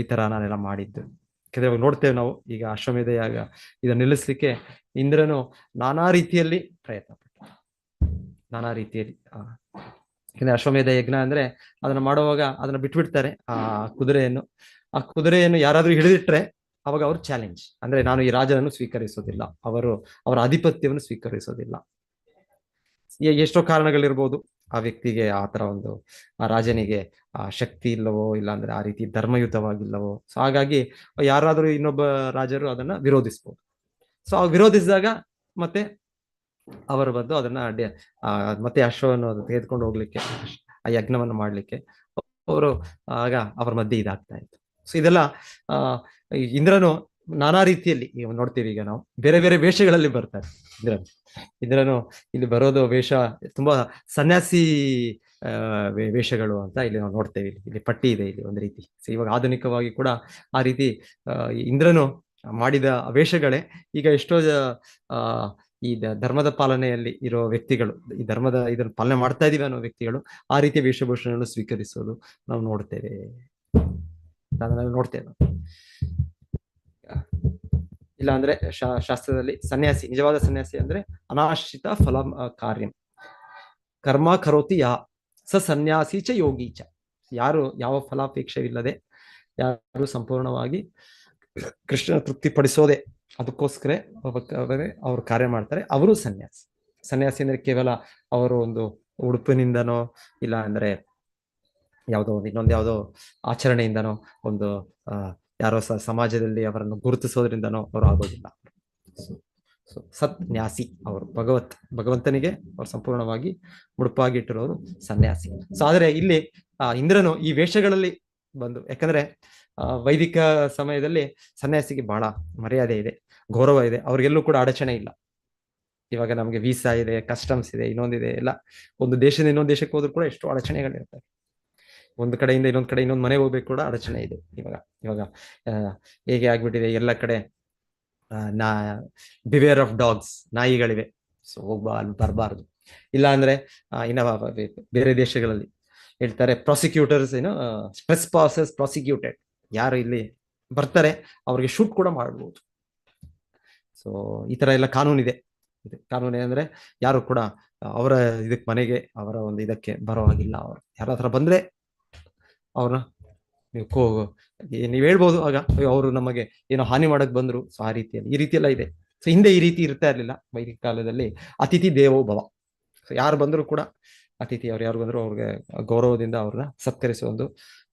ಈ ತರ ನಾನೆಲ್ಲ ಮಾಡಿದ್ದು. ಯಾಕಂದ್ರೆ ನೋಡ್ತೇವೆ ನಾವು ಈಗ ಅಶ್ವಮೇಧ ಯಾಗ ಇದನ್ನು ನಿಲ್ಲಿಸ್ಲಿಕ್ಕೆ ಇಂದ್ರನು ನಾನಾ ರೀತಿಯಲ್ಲಿ ಪ್ರಯತ್ನ ಪಡ್ತಾನೆ, ನಾನಾ ರೀತಿಯಲ್ಲಿ. ಯಾಕಂದ್ರೆ ಅಶ್ವಮೇಧ ಯಜ್ಞ ಅಂದ್ರೆ ಅದನ್ನ ಮಾಡುವಾಗ ಅದನ್ನ ಬಿಟ್ಬಿಡ್ತಾರೆ, ಆ ಕುದುರೆಯನ್ನು ಯಾರಾದ್ರೂ ಹಿಡಿದಿಟ್ರೆ ಅವಾಗ ಅವ್ರು ಚಾಲೆಂಜ್, ಅಂದ್ರೆ ನಾನು ಈ ರಾಜನನ್ನು ಸ್ವೀಕರಿಸೋದಿಲ್ಲ, ಅವರ ಆಧಿಪತ್ಯವನ್ನು ಸ್ವೀಕರಿಸೋದಿಲ್ಲ. ಎಷ್ಟೋ ಕಾರಣಗಳಿರ್ಬೋದು, ಆ ವ್ಯಕ್ತಿಗೆ ಆತರ ಒಂದು, ಆ ರಾಜನಿಗೆ ಆ ಶಕ್ತಿ ಇಲ್ಲವೋ, ಇಲ್ಲ ಅಂದ್ರೆ ಆ ರೀತಿ ಧರ್ಮಯುತವಾಗಿಲ್ಲವೋ. ಸೊ ಹಾಗಾಗಿ ಯಾರಾದ್ರೂ ಇನ್ನೊಬ್ಬ ರಾಜರು ಅದನ್ನ ವಿರೋಧಿಸ್ಬೋದು. ಸೊ ವಿರೋಧಿಸಿದಾಗ ಮತ್ತೆ ಅವರು ಬಂದು ಅದನ್ನ ಮತ್ತೆ ಅಶ್ವವನ್ನು ತೆಗೆದುಕೊಂಡು ಹೋಗ್ಲಿಕ್ಕೆ, ಆ ಯಜ್ಞವನ್ನು ಮಾಡ್ಲಿಕ್ಕೆ ಅವರು ಅವರ ಮಧ್ಯೆ ಇದಾಗ್ತಾ ಇತ್ತು. ಸೊ ಇದೆಲ್ಲ ಇಂದ್ರನು ನಾನಾ ರೀತಿಯಲ್ಲಿ ನೋಡ್ತೀವಿ. ಈಗ ನಾವು ಬೇರೆ ಬೇರೆ ವೇಷಗಳಲ್ಲಿ ಬರ್ತಾರೆ ಇಂದ್ರನು ಇಲ್ಲಿ ಬರೋದು ವೇಷ ತುಂಬಾ ಸನ್ಯಾಸಿ ವೇಷಗಳು ಅಂತ ಇಲ್ಲಿ ನಾವು ನೋಡ್ತೇವೆ. ಇಲ್ಲಿ ಪಟ್ಟಿ ಇದೆ ಇಲ್ಲಿ ಒಂದು ರೀತಿ. ಸೊ ಇವಾಗ ಆಧುನಿಕವಾಗಿ ಕೂಡ ಆ ರೀತಿ ಇಂದ್ರನು ಮಾಡಿದ ವೇಷಗಳೇ ಈಗ ಎಷ್ಟೋ ಈ ಧರ್ಮದ ಪಾಲನೆಯಲ್ಲಿ ಇರೋ ವ್ಯಕ್ತಿಗಳು, ಈ ಇದನ್ನು ಪಾಲನೆ ಮಾಡ್ತಾ ಇದೀವಿ ಅನ್ನೋ ವ್ಯಕ್ತಿಗಳು ಆ ರೀತಿಯ ವೇಷಭೂಷಣಗಳನ್ನು ಸ್ವೀಕರಿಸೋದು ನಾವು ನೋಡ್ತೇವೆ. ಇಲ್ಲ ಅಂದ್ರೆ ಶಾಸ್ತ್ರದಲ್ಲಿ ಸನ್ಯಾಸಿ, ನಿಜವಾದ ಸನ್ಯಾಸಿ ಅಂದ್ರೆ ಅನಾಶ್ರಿತ ಫಲ ಕಾರ್ಯಂ ಕರ್ಮ ಕರೋತಿ ಸ ಸನ್ಯಾಸಿ ಚ ಯೋಗಿ ಚ. ಯಾರು ಯಾವ ಫಲಾಪೇಕ್ಷವಿಲ್ಲದೆ, ಯಾರು ಸಂಪೂರ್ಣವಾಗಿ ಕೃಷ್ಣನ ತೃಪ್ತಿಪಡಿಸೋದೆ ಅದಕ್ಕೋಸ್ಕರ ಅವರು ಕಾರ್ಯ ಮಾಡ್ತಾರೆ, ಅವರು ಸನ್ಯಾಸಿ. ಸನ್ಯಾಸಿ ಅಂದ್ರೆ ಕೇವಲ ಅವರು ಒಂದು ಉಡುಪಿನಿಂದನೋ, ಇಲ್ಲ ಅಂದ್ರೆ ಇನ್ನೊಂದು ಆಚರಣೆಯಿಂದನೋ, ಒಂದು ಯಾರೋ ಸಮಾಜದಲ್ಲಿ ಅವರನ್ನು ಗುರುತಿಸೋದ್ರಿಂದನೋ ಅವರು ಆಗೋದಿಲ್ಲ. ಸನ್ಯಾಸಿ ಅವರು ಭಗವಂತನಿಗೆ ಅವರು ಸಂಪೂರ್ಣವಾಗಿ ಮುಡುಪಾಗಿಟ್ಟಿರೋರು ಸನ್ಯಾಸಿ. ಸೊ ಆದ್ರೆ ಇಲ್ಲಿ ಇಂದ್ರನು ಈ ವೇಷಗಳಲ್ಲಿ ಬಂದು, ಯಾಕಂದ್ರೆ ವೈದಿಕ ಸಮಯದಲ್ಲಿ ಸನ್ಯಾಸಿಗೆ ಬಹಳ ಮರ್ಯಾದೆ ಇದೆ, ಗೌರವ ಇದೆ, ಅವ್ರಿಗೆಲ್ಲೂ ಕೂಡ ಅಡಚಣೆ ಇಲ್ಲ. ಇವಾಗ ನಮ್ಗೆ ವೀಸಾ ಇದೆ, ಕಸ್ಟಮ್ಸ್ ಇದೆ, ಇನ್ನೊಂದಿದೆ, ಎಲ್ಲ ಒಂದು ದೇಶದಿಂದ ಇನ್ನೊಂದು ದೇಶಕ್ಕೆ ಹೋದ್ರು ಕೂಡ ಎಷ್ಟು ಅಡಚಣೆಗಳಿರ್ತವೆ. ಒಂದು ಕಡೆಯಿಂದ ಇನ್ನೊಂದು ಮನೆಗೆ ಹೋಗ್ಬೇಕು ಕೂಡ ಅಡಚಣೆ ಇದೆ. ಇವಾಗ ಹೇಗೆ ಆಗ್ಬಿಟ್ಟಿದೆ ಎಲ್ಲ ಕಡೆ, ಬಿವೇರ್ ಆಫ್ ಡಾಗ್ಸ್, ನಾಯಿಗಳಿವೆ. ಸೊ ಬರಬಾರ್ದು. ಇಲ್ಲ ಅಂದ್ರೆ ಇನ್ನ ಬೇರೆ ದೇಶಗಳಲ್ಲಿ ಹೇಳ್ತಾರೆ ಪ್ರಾಸಿಕ್ಯೂಟರ್ಸ್ ಸ್ಟ್ರೆಸ್ ಪಾಸಸ್ ಪ್ರಾಸಿಕ್ಯೂಟೆಡ್. ಯಾರು ಇಲ್ಲಿ ಬರ್ತಾರೆ ಅವ್ರಿಗೆ ಶೂಟ್ ಕೂಡ ಮಾಡ್ಬೋದು. ಸೊ ಈ ತರ ಎಲ್ಲ ಕಾನೂನಿದೆ. ಅಂದ್ರೆ ಯಾರು ಕೂಡ ಅವರ ಮನೆಗೆ, ಅವರ ಒಂದು ಇದಕ್ಕೆ ಬರೋ ಹಾಗಿಲ್ಲ. ಅವರು ಯಾರ ಹತ್ರ ಬಂದ್ರೆ ಅವ್ರನ್ನ ನೀವು ಹೇಳ್ಬೋದು, ಆಗ ಅವರು ನಮಗೆ ಏನೋ ಹಾನಿ ಮಾಡಕ್ ಬಂದ್ರು. ಸೊ ಆ ರೀತಿಯಲ್ಲಿ ಈ ರೀತಿ ಎಲ್ಲ ಇದೆ. ಸೊ ಹಿಂದೆ ಈ ರೀತಿ ಇರ್ತಾ ಇರ್ಲಿಲ್ಲ. ವೈದಿಕ ಕಾಲದಲ್ಲಿ ಅತಿಥಿ ದೇವೋ ಭವ. ಸೊ ಯಾರು ಬಂದ್ರು ಕೂಡ ಅತಿಥಿ ಅವ್ರು ಯಾರು ಬಂದ್ರು ಅವ್ರಿಗೆ ಗೌರವದಿಂದ ಅವ್ರನ್ನ ಸತ್ಕರಿಸುವ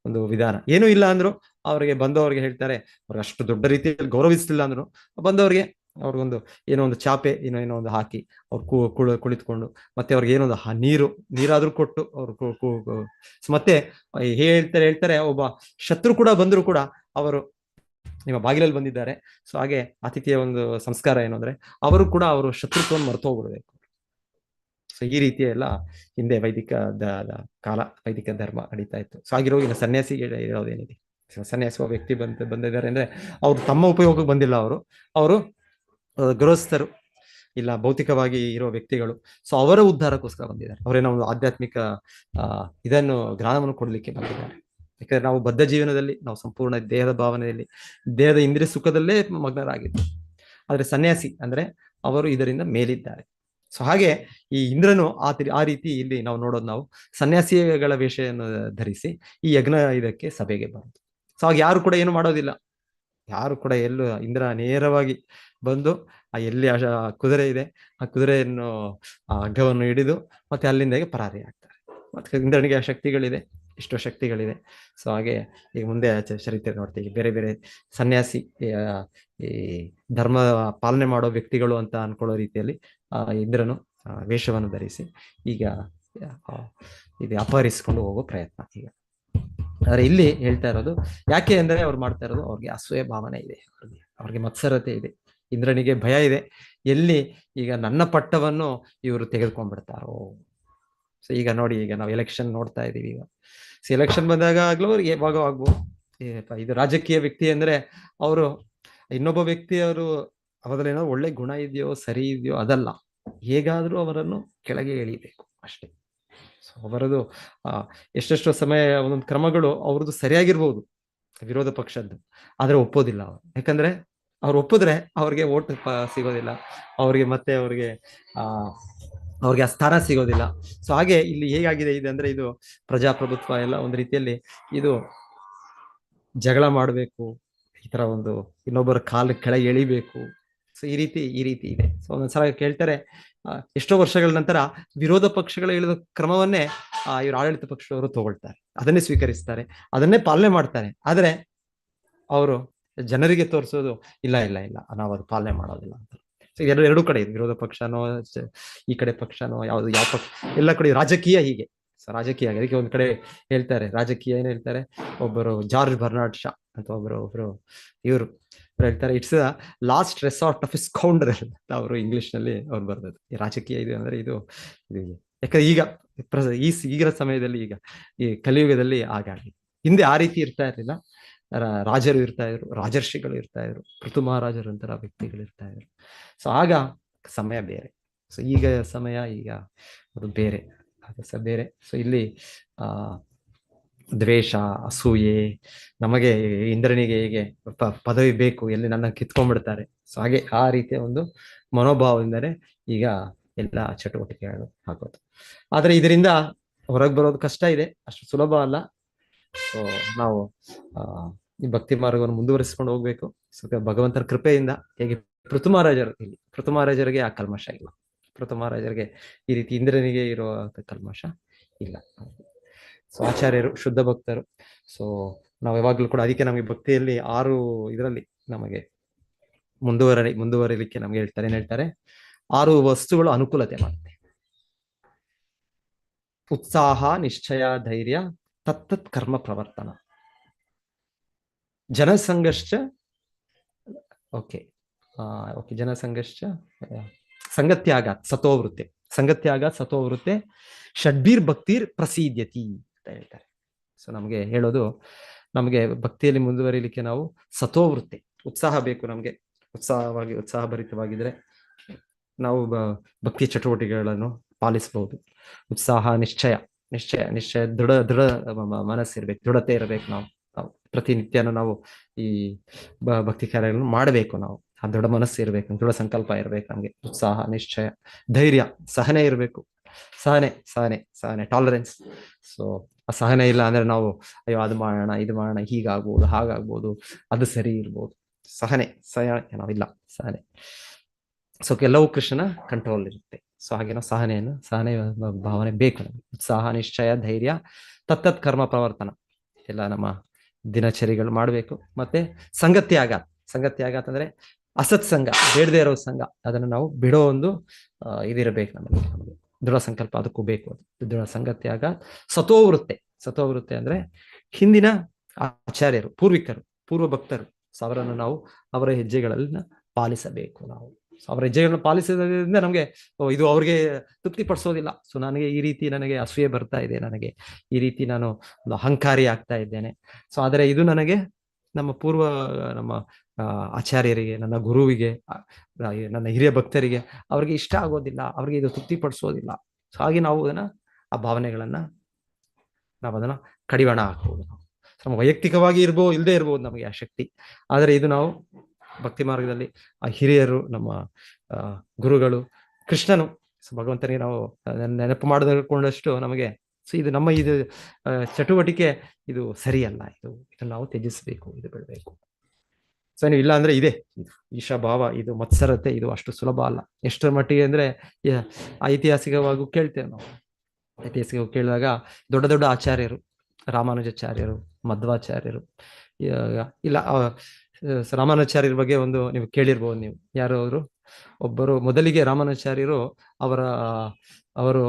ಒಂದು ವಿಧಾನ. ಏನೂ ಇಲ್ಲ ಅಂದ್ರು ಅವ್ರಿಗೆ ಬಂದವ್ರಿಗೆ ಹೇಳ್ತಾರೆ, ಅವ್ರಿಗೆ ಅಷ್ಟು ದೊಡ್ಡ ರೀತಿಯಲ್ಲಿ ಗೌರವಿಸ್ತಿಲ್ಲ ಅಂದ್ರು ಬಂದವ್ರಿಗೆ ಅವ್ರಿಗೊಂದು ಏನೋ ಒಂದು ಚಾಪೆ ಏನೋ ಒಂದು ಹಾಕಿ ಅವ್ರು ಕುಳಿತುಕೊಂಡು ಮತ್ತೆ ಅವ್ರಿಗೆ ಏನೋ ಒಂದು ನೀರಾದ್ರೂ ಕೊಟ್ಟು ಅವ್ರು ಮತ್ತೆ ಹೇಳ್ತಾರೆ ಒಬ್ಬ ಶತ್ರು ಕೂಡ ಬಂದ್ರು ಕೂಡ ಅವರು ನಿಮ್ಮ ಬಾಗಿಲಲ್ಲಿ ಬಂದಿದ್ದಾರೆ. ಸೊ ಹಾಗೆ ಅತಿಥಿಯ ಒಂದು ಸಂಸ್ಕಾರ ಏನು ಅಂದ್ರೆ ಅವರು ಶತ್ರುತ್ವವನ್ನು ಮರೆತು ಹೋಗ್ಬಿಡ್ಬೇಕು. ಸೊ ಈ ರೀತಿಯ ಎಲ್ಲ ಹಿಂದೆ ವೈದಿಕ ಧರ್ಮ ನಡೀತಾ ಇತ್ತು. ಸೊ ಆಗಿರೋ ಇನ್ನು ಸನ್ಯಾಸಿಗೆ ಹೇಳೋದೇನಿದೆ, ಸನ್ಯಾಸಿ ವ್ಯಕ್ತಿ ಬಂದಿದ್ದಾರೆ ಅಂದ್ರೆ ಅವ್ರು ತಮ್ಮ ಉಪಯೋಗಕ್ಕೆ ಬಂದಿಲ್ಲ, ಅವರು ಗೃಹಸ್ಥರು ಇಲ್ಲ ಭೌತಿಕವಾಗಿ ಇರೋ ವ್ಯಕ್ತಿಗಳು. ಸೊ ಅವರ ಉದ್ಧಾರಕ್ಕೋಸ್ಕರ ಬಂದಿದ್ದಾರೆ. ಅವರೇನೋ ಒಂದು ಆಧ್ಯಾತ್ಮಿಕ ಇದನ್ನು ಜ್ಞಾನವನ್ನು ಕೊಡ್ಲಿಕ್ಕೆ ಬಂದಿದ್ದಾರೆ. ಯಾಕಂದ್ರೆ ನಾವು ಬದ್ಧ ಜೀವನದಲ್ಲಿ ನಾವು ಸಂಪೂರ್ಣ ದೇಹದ ಭಾವನೆಯಲ್ಲಿ ದೇಹದ ಇಂದ್ರಿಯ ಸುಖದಲ್ಲೇ ಮಗ್ನರಾಗಿದ್ದು. ಆದ್ರೆ ಸನ್ಯಾಸಿ ಅಂದ್ರೆ ಅವರು ಇದರಿಂದ ಮೇಲಿದ್ದಾರೆ. ಸೊ ಹಾಗೆ ಈ ಇಂದ್ರನು ಆ ರೀತಿ ಇಲ್ಲಿ ನಾವು ನೋಡೋದು, ನಾವು ಸನ್ಯಾಸಿಗಳ ವೇಷವನ್ನು ಧರಿಸಿ ಈ ಯಜ್ಞ ಇದಕ್ಕೆ ಸಭೆಗೆ ಬರೋದು. ಸೊ ಹಾಗೆ ಯಾರು ಕೂಡ ಏನು ಮಾಡೋದಿಲ್ಲ, ಯಾರು ಕೂಡ ಎಲ್ಲೂ ಇಂದ್ರ ನೇರವಾಗಿ ಬಂದು ಎಲ್ಲಿ ಕುದುರೆ ಇದೆ ಆ ಕುದುರೆಯನ್ನು ಹಗ್ಗವನ್ನು ಹಿಡಿದು ಮತ್ತೆ ಅಲ್ಲಿಂದ ಪರಾರಿ ಆಗ್ತಾರೆ. ಮತ್ತೆ ಇಂದ್ರನಿಗೆ ಆ ಶಕ್ತಿಗಳಿದೆ, ಎಷ್ಟೋ ಶಕ್ತಿಗಳಿದೆ. ಸೊ ಹಾಗೆ ಈಗ ಮುಂದೆ ಚರಿತ್ರೆ ನೋಡ್ತೀವಿ, ಬೇರೆ ಬೇರೆ ಸನ್ಯಾಸಿ ಈ ಧರ್ಮ ಪಾಲನೆ ಮಾಡೋ ವ್ಯಕ್ತಿಗಳು ಅಂತ ಅನ್ಕೊಳ್ಳೋ ರೀತಿಯಲ್ಲಿ ಇಂದ್ರನು ವೇಷವನ್ನು ಧರಿಸಿ ಈಗ ಇದು ಅಪಹರಿಸಿಕೊಂಡು ಹೋಗೋ ಪ್ರಯತ್ನ ಈಗ. ಆದ್ರೆ ಇಲ್ಲಿ ಹೇಳ್ತಾ ಇರೋದು ಯಾಕೆ ಅಂದ್ರೆ ಅವ್ರು ಮಾಡ್ತಾ ಇರೋದು ಅವ್ರಿಗೆ ಅಸೂಯೆ ಭಾವನೆ ಇದೆ, ಅವ್ರಿಗೆ ಮತ್ಸರತೆ ಇದೆ, ಇಂದ್ರನಿಗೆ ಭಯ ಇದೆ. ಎಲ್ಲಿ ಈಗ ನನ್ನ ಪಟ್ಟವನ್ನು ಇವರು ತೆಗೆದುಕೊಂಡ್ಬಿಡ್ತಾರೋ. ಸೊ ಈಗ ನೋಡಿ, ಈಗ ನಾವು ಎಲೆಕ್ಷನ್ ನೋಡ್ತಾ ಇದೀವಿ. ಈಗ ಎಲೆಕ್ಷನ್ ಬಂದಾಗ ಆಗ್ಲೂ ಅವ್ರಿಗೆ ಯಾವಾಗ ಆಗ್ಬೋದು. ಇದು ರಾಜಕೀಯ ವ್ಯಕ್ತಿ ಅಂದ್ರೆ ಅವರು ಇನ್ನೊಬ್ಬ ವ್ಯಕ್ತಿಯವರು ಅವರಲ್ಲೇನೋ ಒಳ್ಳೆ ಗುಣ ಇದೆಯೋ ಸರಿ ಇದೆಯೋ ಅದಲ್ಲ, ಹೇಗಾದ್ರೂ ಅವರನ್ನು ಕೆಳಗೆ ಎಳಿಬೇಕು ಅಷ್ಟೇ. ಸೊ ಅವರದು ಎಷ್ಟೆಷ್ಟೋ ಸಮಯ ಒಂದೊಂದು ಕ್ರಮಗಳು ಅವ್ರದ್ದು ಸರಿಯಾಗಿರ್ಬೋದು ವಿರೋಧ ಪಕ್ಷದ್ದು, ಆದ್ರೆ ಒಪ್ಪೋದಿಲ್ಲ ಅವರು. ಯಾಕಂದ್ರೆ ಅವ್ರು ಒಪ್ಪಿದ್ರೆ ಅವ್ರಿಗೆ ಓಟ್ ಸಿಗೋದಿಲ್ಲ, ಅವ್ರಿಗೆ ಆ ಸ್ಥಾನ ಸಿಗೋದಿಲ್ಲ. ಸೊ ಹಾಗೆ ಇಲ್ಲಿ ಹೇಗಾಗಿದೆ ಇದೆ ಅಂದ್ರೆ ಇದು ಪ್ರಜಾಪ್ರಭುತ್ವ ಎಲ್ಲ ಒಂದು ರೀತಿಯಲ್ಲಿ ಇದು ಜಗಳ ಮಾಡಬೇಕು, ಈ ತರ ಒಂದು ಇನ್ನೊಬ್ಬರ ಕಾಲು ಕೆಳಗೆ ಎಳಿಬೇಕು. ಸೊ ಈ ರೀತಿ ಇದೆ. ಸೊ ಒಂದೊಂದ್ಸಲ ಕೇಳ್ತಾರೆ, ಎಷ್ಟೋ ವರ್ಷಗಳ ನಂತರ ವಿರೋಧ ಪಕ್ಷಗಳ ಹೇಳಿದ ಕ್ರಮವನ್ನೇ ಇವರು ಆಡಳಿತ ಪಕ್ಷದವರು ತಗೊಳ್ತಾರೆ, ಅದನ್ನೇ ಸ್ವೀಕರಿಸ್ತಾರೆ, ಅದನ್ನೇ ಪಾಲನೆ ಮಾಡ್ತಾರೆ. ಆದ್ರೆ ಅವರು ಜನರಿಗೆ ತೋರಿಸೋದು ಇಲ್ಲ ನಾವು ಅದು ಪಾಲನೆ ಮಾಡೋದಿಲ್ಲ ಅಂತ. ಸೊ ಎರಡು ಕಡೆ ಇದೆ, ವಿರೋಧ ಪಕ್ಷನೋ ಈ ಕಡೆ ಪಕ್ಷನೋ ಯಾವ ಪಕ್ಷ, ಎಲ್ಲ ಕಡೆ ರಾಜಕೀಯ ಹೀಗೆ. ಸೊ ರಾಜಕೀಯ ಅದಕ್ಕೆ ಒಂದ್ ಕಡೆ ಹೇಳ್ತಾರೆ, ರಾಜಕೀಯ ಏನ್ ಹೇಳ್ತಾರೆ, ಒಬ್ಬರು ಜಾರ್ಜ್ ಬರ್ನಾರ್ಡ್ ಶಾ ಅಂತ ಒಬ್ರು ಇವರು ಹೇಳ್ತಾರೆ, it's last resort of a scoundrel ಅಂತ ಅವರು ಇಂಗ್ಲಿಷ್ ನಲ್ಲಿ ಅವ್ರು ಬರ್ದದ್ದು. ಈ ರಾಜಕೀಯ ಇದೆ ಅಂದ್ರೆ ಇದು ಯಾಕಂದ್ರೆ ಈಗ ಈಗಿನ ಸಮಯದಲ್ಲಿ ಈಗ ಈ ಕಲಿಯುಗದಲ್ಲಿ ಹಾಗಾಗಿ, ಹಿಂದೆ ಆ ರೀತಿ ಇರ್ತಾ ಇರಲಿಲ್ಲ. ರಾಜರು ಇರ್ತಾ ಇದ್ರು, ರಾಜರ್ಷಿಗಳು ಇರ್ತಾ ಇದ್ರು, ಋತು ಮಹಾರಾಜರು ಅಂತರ ವ್ಯಕ್ತಿಗಳು ಇರ್ತಾ ಇದ್ರು. ಸೊ ಆಗ ಸಮಯ ಬೇರೆ, ಸೊ ಈಗ ಸಮಯ ಈಗ ಅದು ಬೇರೆ, ಬೇರೆ. ಸೊ ಇಲ್ಲಿ ದ್ವೇಷ, ಅಸೂಯೆ, ನಮಗೆ ಇಂದ್ರನಿಗೆ ಹೇಗೆ ಪದವಿ ಬೇಕು, ಎಲ್ಲಿ ನನ್ನ ಕಿತ್ಕೊಂಡ್ಬಿಡ್ತಾರೆ. ಸೊ ಹಾಗೆ ಆ ರೀತಿಯ ಒಂದು ಮನೋಭಾವದಿಂದಲೇ ಈಗ ಎಲ್ಲ ಚಟುವಟಿಕೆಗಳು ಆಗೋದು. ಆದ್ರೆ ಇದರಿಂದ ಹೊರಗೆ ಬರೋದು ಕಷ್ಟ ಇದೆ, ಅಷ್ಟು ಸುಲಭ ಅಲ್ಲ. ಸೊ ನಾವು ಈ ಭಕ್ತಿ ಮಾರ್ಗವನ್ನು ಮುಂದುವರಿಸಿಕೊಂಡು ಹೋಗ್ಬೇಕು. ಸೊ ಭಗವಂತನ ಕೃಪೆಯಿಂದ ಹೇಗೆ ಪೃಥು ಮಹಾರಾಜರಿಗೆ ಆ ಕಲ್ಮಶ ಇಲ್ಲ, ಪೃಥು ಮಹಾರಾಜರಿಗೆ ಈ ರೀತಿ ಇಂದ್ರನಿಗೆ ಇರೋ ಕಲ್ಮಶ ಇಲ್ಲ. ಸೊ ಆಚಾರ್ಯರು ಶುದ್ಧ ಭಕ್ತರು. ಸೊ ನಾವು ಯಾವಾಗ್ಲೂ ಕೂಡ ಅದಕ್ಕೆ ನಮಗೆ ಭಕ್ತಿಯಲ್ಲಿ 6 ಇದರಲ್ಲಿ ನಮಗೆ ಮುಂದುವರಿಲಿಕ್ಕೆ ನಮ್ಗೆ ಏನ್ ಹೇಳ್ತಾರೆ 6 ವಸ್ತುಗಳು ಅನುಕೂಲತೆ ಮಾಡುತ್ತೆ. ಉತ್ಸಾಹ, ನಿಶ್ಚಯ, ಧೈರ್ಯ, ತತ್ತತ್ ಕರ್ಮ ಪ್ರವರ್ತನ, ಜನಸಂಘಶ್ಚ ಜನಸಂಘಶ್ಚ ಸಂಗತ್ಯಾಗಾತ್ ಸತೋವೃತ್ತೆ ಷಡ್ಬೀರ್ ಭಕ್ತಿರ್ ಪ್ರಸೀದ್ಯತಿ ಅಂತ ಹೇಳ್ತಾರೆ. ಸೊ ನಮ್ಗೆ ಹೇಳೋದು, ನಮ್ಗೆ ಭಕ್ತಿಯಲ್ಲಿ ಮುಂದುವರಿಲಿಕ್ಕೆ ನಾವು ಸತೋವೃತ್ತಿ, ಉತ್ಸಾಹ ಬೇಕು. ನಮ್ಗೆ ಉತ್ಸಾಹಭರಿತವಾಗಿದ್ರೆ ನಾವು ಭಕ್ತಿ ಚಟುವಟಿಕೆಗಳನ್ನು ಪಾಲಿಸಬಹುದು. ಉತ್ಸಾಹ, ನಿಶ್ಚಯ ದೃಢ ಮನಸ್ಸಿರ್ಬೇಕು, ದೃಢತೆ ಇರಬೇಕು. ನಾವು ಪ್ರತಿನಿತ್ಯನೂ ನಾವು ಈ ಭಕ್ತಿ ಕಾರ್ಯಗಳನ್ನು ಮಾಡಬೇಕು. ನಾವು ಆ ದೃಢ ಮನಸ್ಸು ಇರ್ಬೇಕು, ದೃಢ ಸಂಕಲ್ಪ ಇರ್ಬೇಕು ನಮ್ಗೆ. ಉತ್ಸಾಹ, ನಿಶ್ಚಯ, ಧೈರ್ಯ, ಸಹನೆ ಇರಬೇಕು. ಸಹನೆ ಟಾಲರೆನ್ಸ್. ಸೊ ಆ ಸಹನೆ ಇಲ್ಲ ಅಂದ್ರೆ ನಾವು ಅಯ್ಯೋ ಅದು ಮಾಡೋಣ ಇದು ಮಾಡೋಣ, ಹೀಗಾಗ್ಬೋದು ಹಾಗಾಗ್ಬೋದು, ಅದು ಸರಿ ಇರ್ಬೋದು. ಸಹನೆ ನಾವಿಲ್ಲ, ಸಹನೆ. ಸೊ ಎಲ್ಲವೂ ಕೃಷ್ಣನ ಕಂಟ್ರೋಲ್ ಇರುತ್ತೆ. ಸೊ ಹಾಗೆ ನಾವು ಸಹನೆ ಭಾವನೆ ಬೇಕು ನಮಗೆ. ಉತ್ಸಾಹ, ನಿಶ್ಚಯ, ಧೈರ್ಯ, ತತ್ತತ್ ಕರ್ಮ ಪ್ರವರ್ತನ ಎಲ್ಲ ನಮ್ಮ ದಿನಚರಿಗಳು ಮಾಡಬೇಕು. ಮತ್ತೆ ಸಂಗತ್ಯಾಗ ಅಂದ್ರೆ ಅಸತ್ ಸಂಘ, ಬೇಡದೇ ಇರೋ ಸಂಘ, ಅದನ್ನು ನಾವು ಬಿಡೋ ಒಂದು ಇದಿರಬೇಕು ನಮಗೆ ದೃಢ ಸಂಕಲ್ಪ ಅದಕ್ಕೂ ಬೇಕು. ಅದು ದೃಢ ಸಂಗತ್ಯಾಗ. ಸತೋವೃತ್ತೆ ಅಂದ್ರೆ ಹಿಂದಿನ ಆಚಾರ್ಯರು, ಪೂರ್ವ ಭಕ್ತರು, ಸೊ ಅವರನ್ನು ನಾವು ಅವರ ಹೆಜ್ಜೆಗಳನ್ನ ಪಾಲಿಸಬೇಕು. ನಾವು ಅವರ ಹೆಜ್ಜೆಗಳನ್ನ ಪಾಲಿಸೋದ್ರಿಂದ ನಮಗೆ ಇದು ಅವ್ರಿಗೆ ತೃಪ್ತಿ ಪಡಿಸೋದಿಲ್ಲ. ಸೊ ನನಗೆ ಅಸೂಯೆ ಬರ್ತಾ ಇದೆ, ನನಗೆ ಈ ರೀತಿ ನಾನು ಒಂದು ಅಹಂಕಾರಿ ಆಗ್ತಾ ಇದ್ದೇನೆ. ಸೊ ಆದರೆ ಇದು ನನಗೆ ನಮ್ಮ ಆಚಾರ್ಯರಿಗೆ, ನನ್ನ ಗುರುವಿಗೆ, ನನ್ನ ಹಿರಿಯ ಭಕ್ತರಿಗೆ ಅವ್ರಿಗೆ ಇಷ್ಟ ಆಗೋದಿಲ್ಲ, ಅವ್ರಿಗೆ ಇದು ತೃಪ್ತಿ ಪಡಿಸೋದಿಲ್ಲ. ಸೊ ಹಾಗೆ ನಾವು ಆ ಭಾವನೆಗಳನ್ನ ಅದನ್ನ ಕಡಿವಾಣ ಹಾಕಬಹುದು. ನಮ್ಮ ವೈಯಕ್ತಿಕವಾಗಿ ಇಲ್ಲದೆ ಇರ್ಬೋದು ನಮಗೆ ಆ ಶಕ್ತಿ. ಆದರೆ ಇದು ನಾವು ಭಕ್ತಿ ಮಾರ್ಗದಲ್ಲಿ ಆ ಹಿರಿಯರು, ನಮ್ಮ ಗುರುಗಳು, ಕೃಷ್ಣನು, ಭಗವಂತನಿಗೆ ನಾವು ನೆನಪು ಮಾಡಿಕೊಂಡಷ್ಟು ನಮಗೆ ಇದು ನಮ್ಮ ಚಟುವಟಿಕೆ ಇದು ಸರಿಯಲ್ಲ, ಇದನ್ನು ನಾವು ತ್ಯಜಿಸಬೇಕು, ಇದು ಬಿಡಬೇಕು. ಸೊ ನೀವು ಇಲ್ಲ ಅಂದ್ರೆ ಇದೆ ಈಶಾಭಾವ, ಇದು ಮತ್ಸರತೆ, ಇದು ಅಷ್ಟು ಸುಲಭ ಅಲ್ಲ. ಎಷ್ಟರ ಮಟ್ಟಿಗೆ ಅಂದ್ರೆ ಐತಿಹಾಸಿಕವಾಗೂ ಕೇಳ್ತೇವೆ ನಾವು. ಐತಿಹಾಸಿಕವಾಗಿ ಕೇಳಿದಾಗ ದೊಡ್ಡ ದೊಡ್ಡ ಆಚಾರ್ಯರು, ರಾಮಾನುಜಾಚಾರ್ಯರು, ಮಧ್ವಾಚಾರ್ಯರು, ಇಲ್ಲ ರಾಮಾನುಜಾಚಾರ್ಯರ ಬಗ್ಗೆ ಒಂದು ನೀವು ಕೇಳಿರ್ಬೋದು. ನೀವು ಯಾರು ಅವರು? ಒಬ್ಬರು ಮೊದಲಿಗೆ ರಾಮಾನುಜಾಚಾರ್ಯರು ಅವರು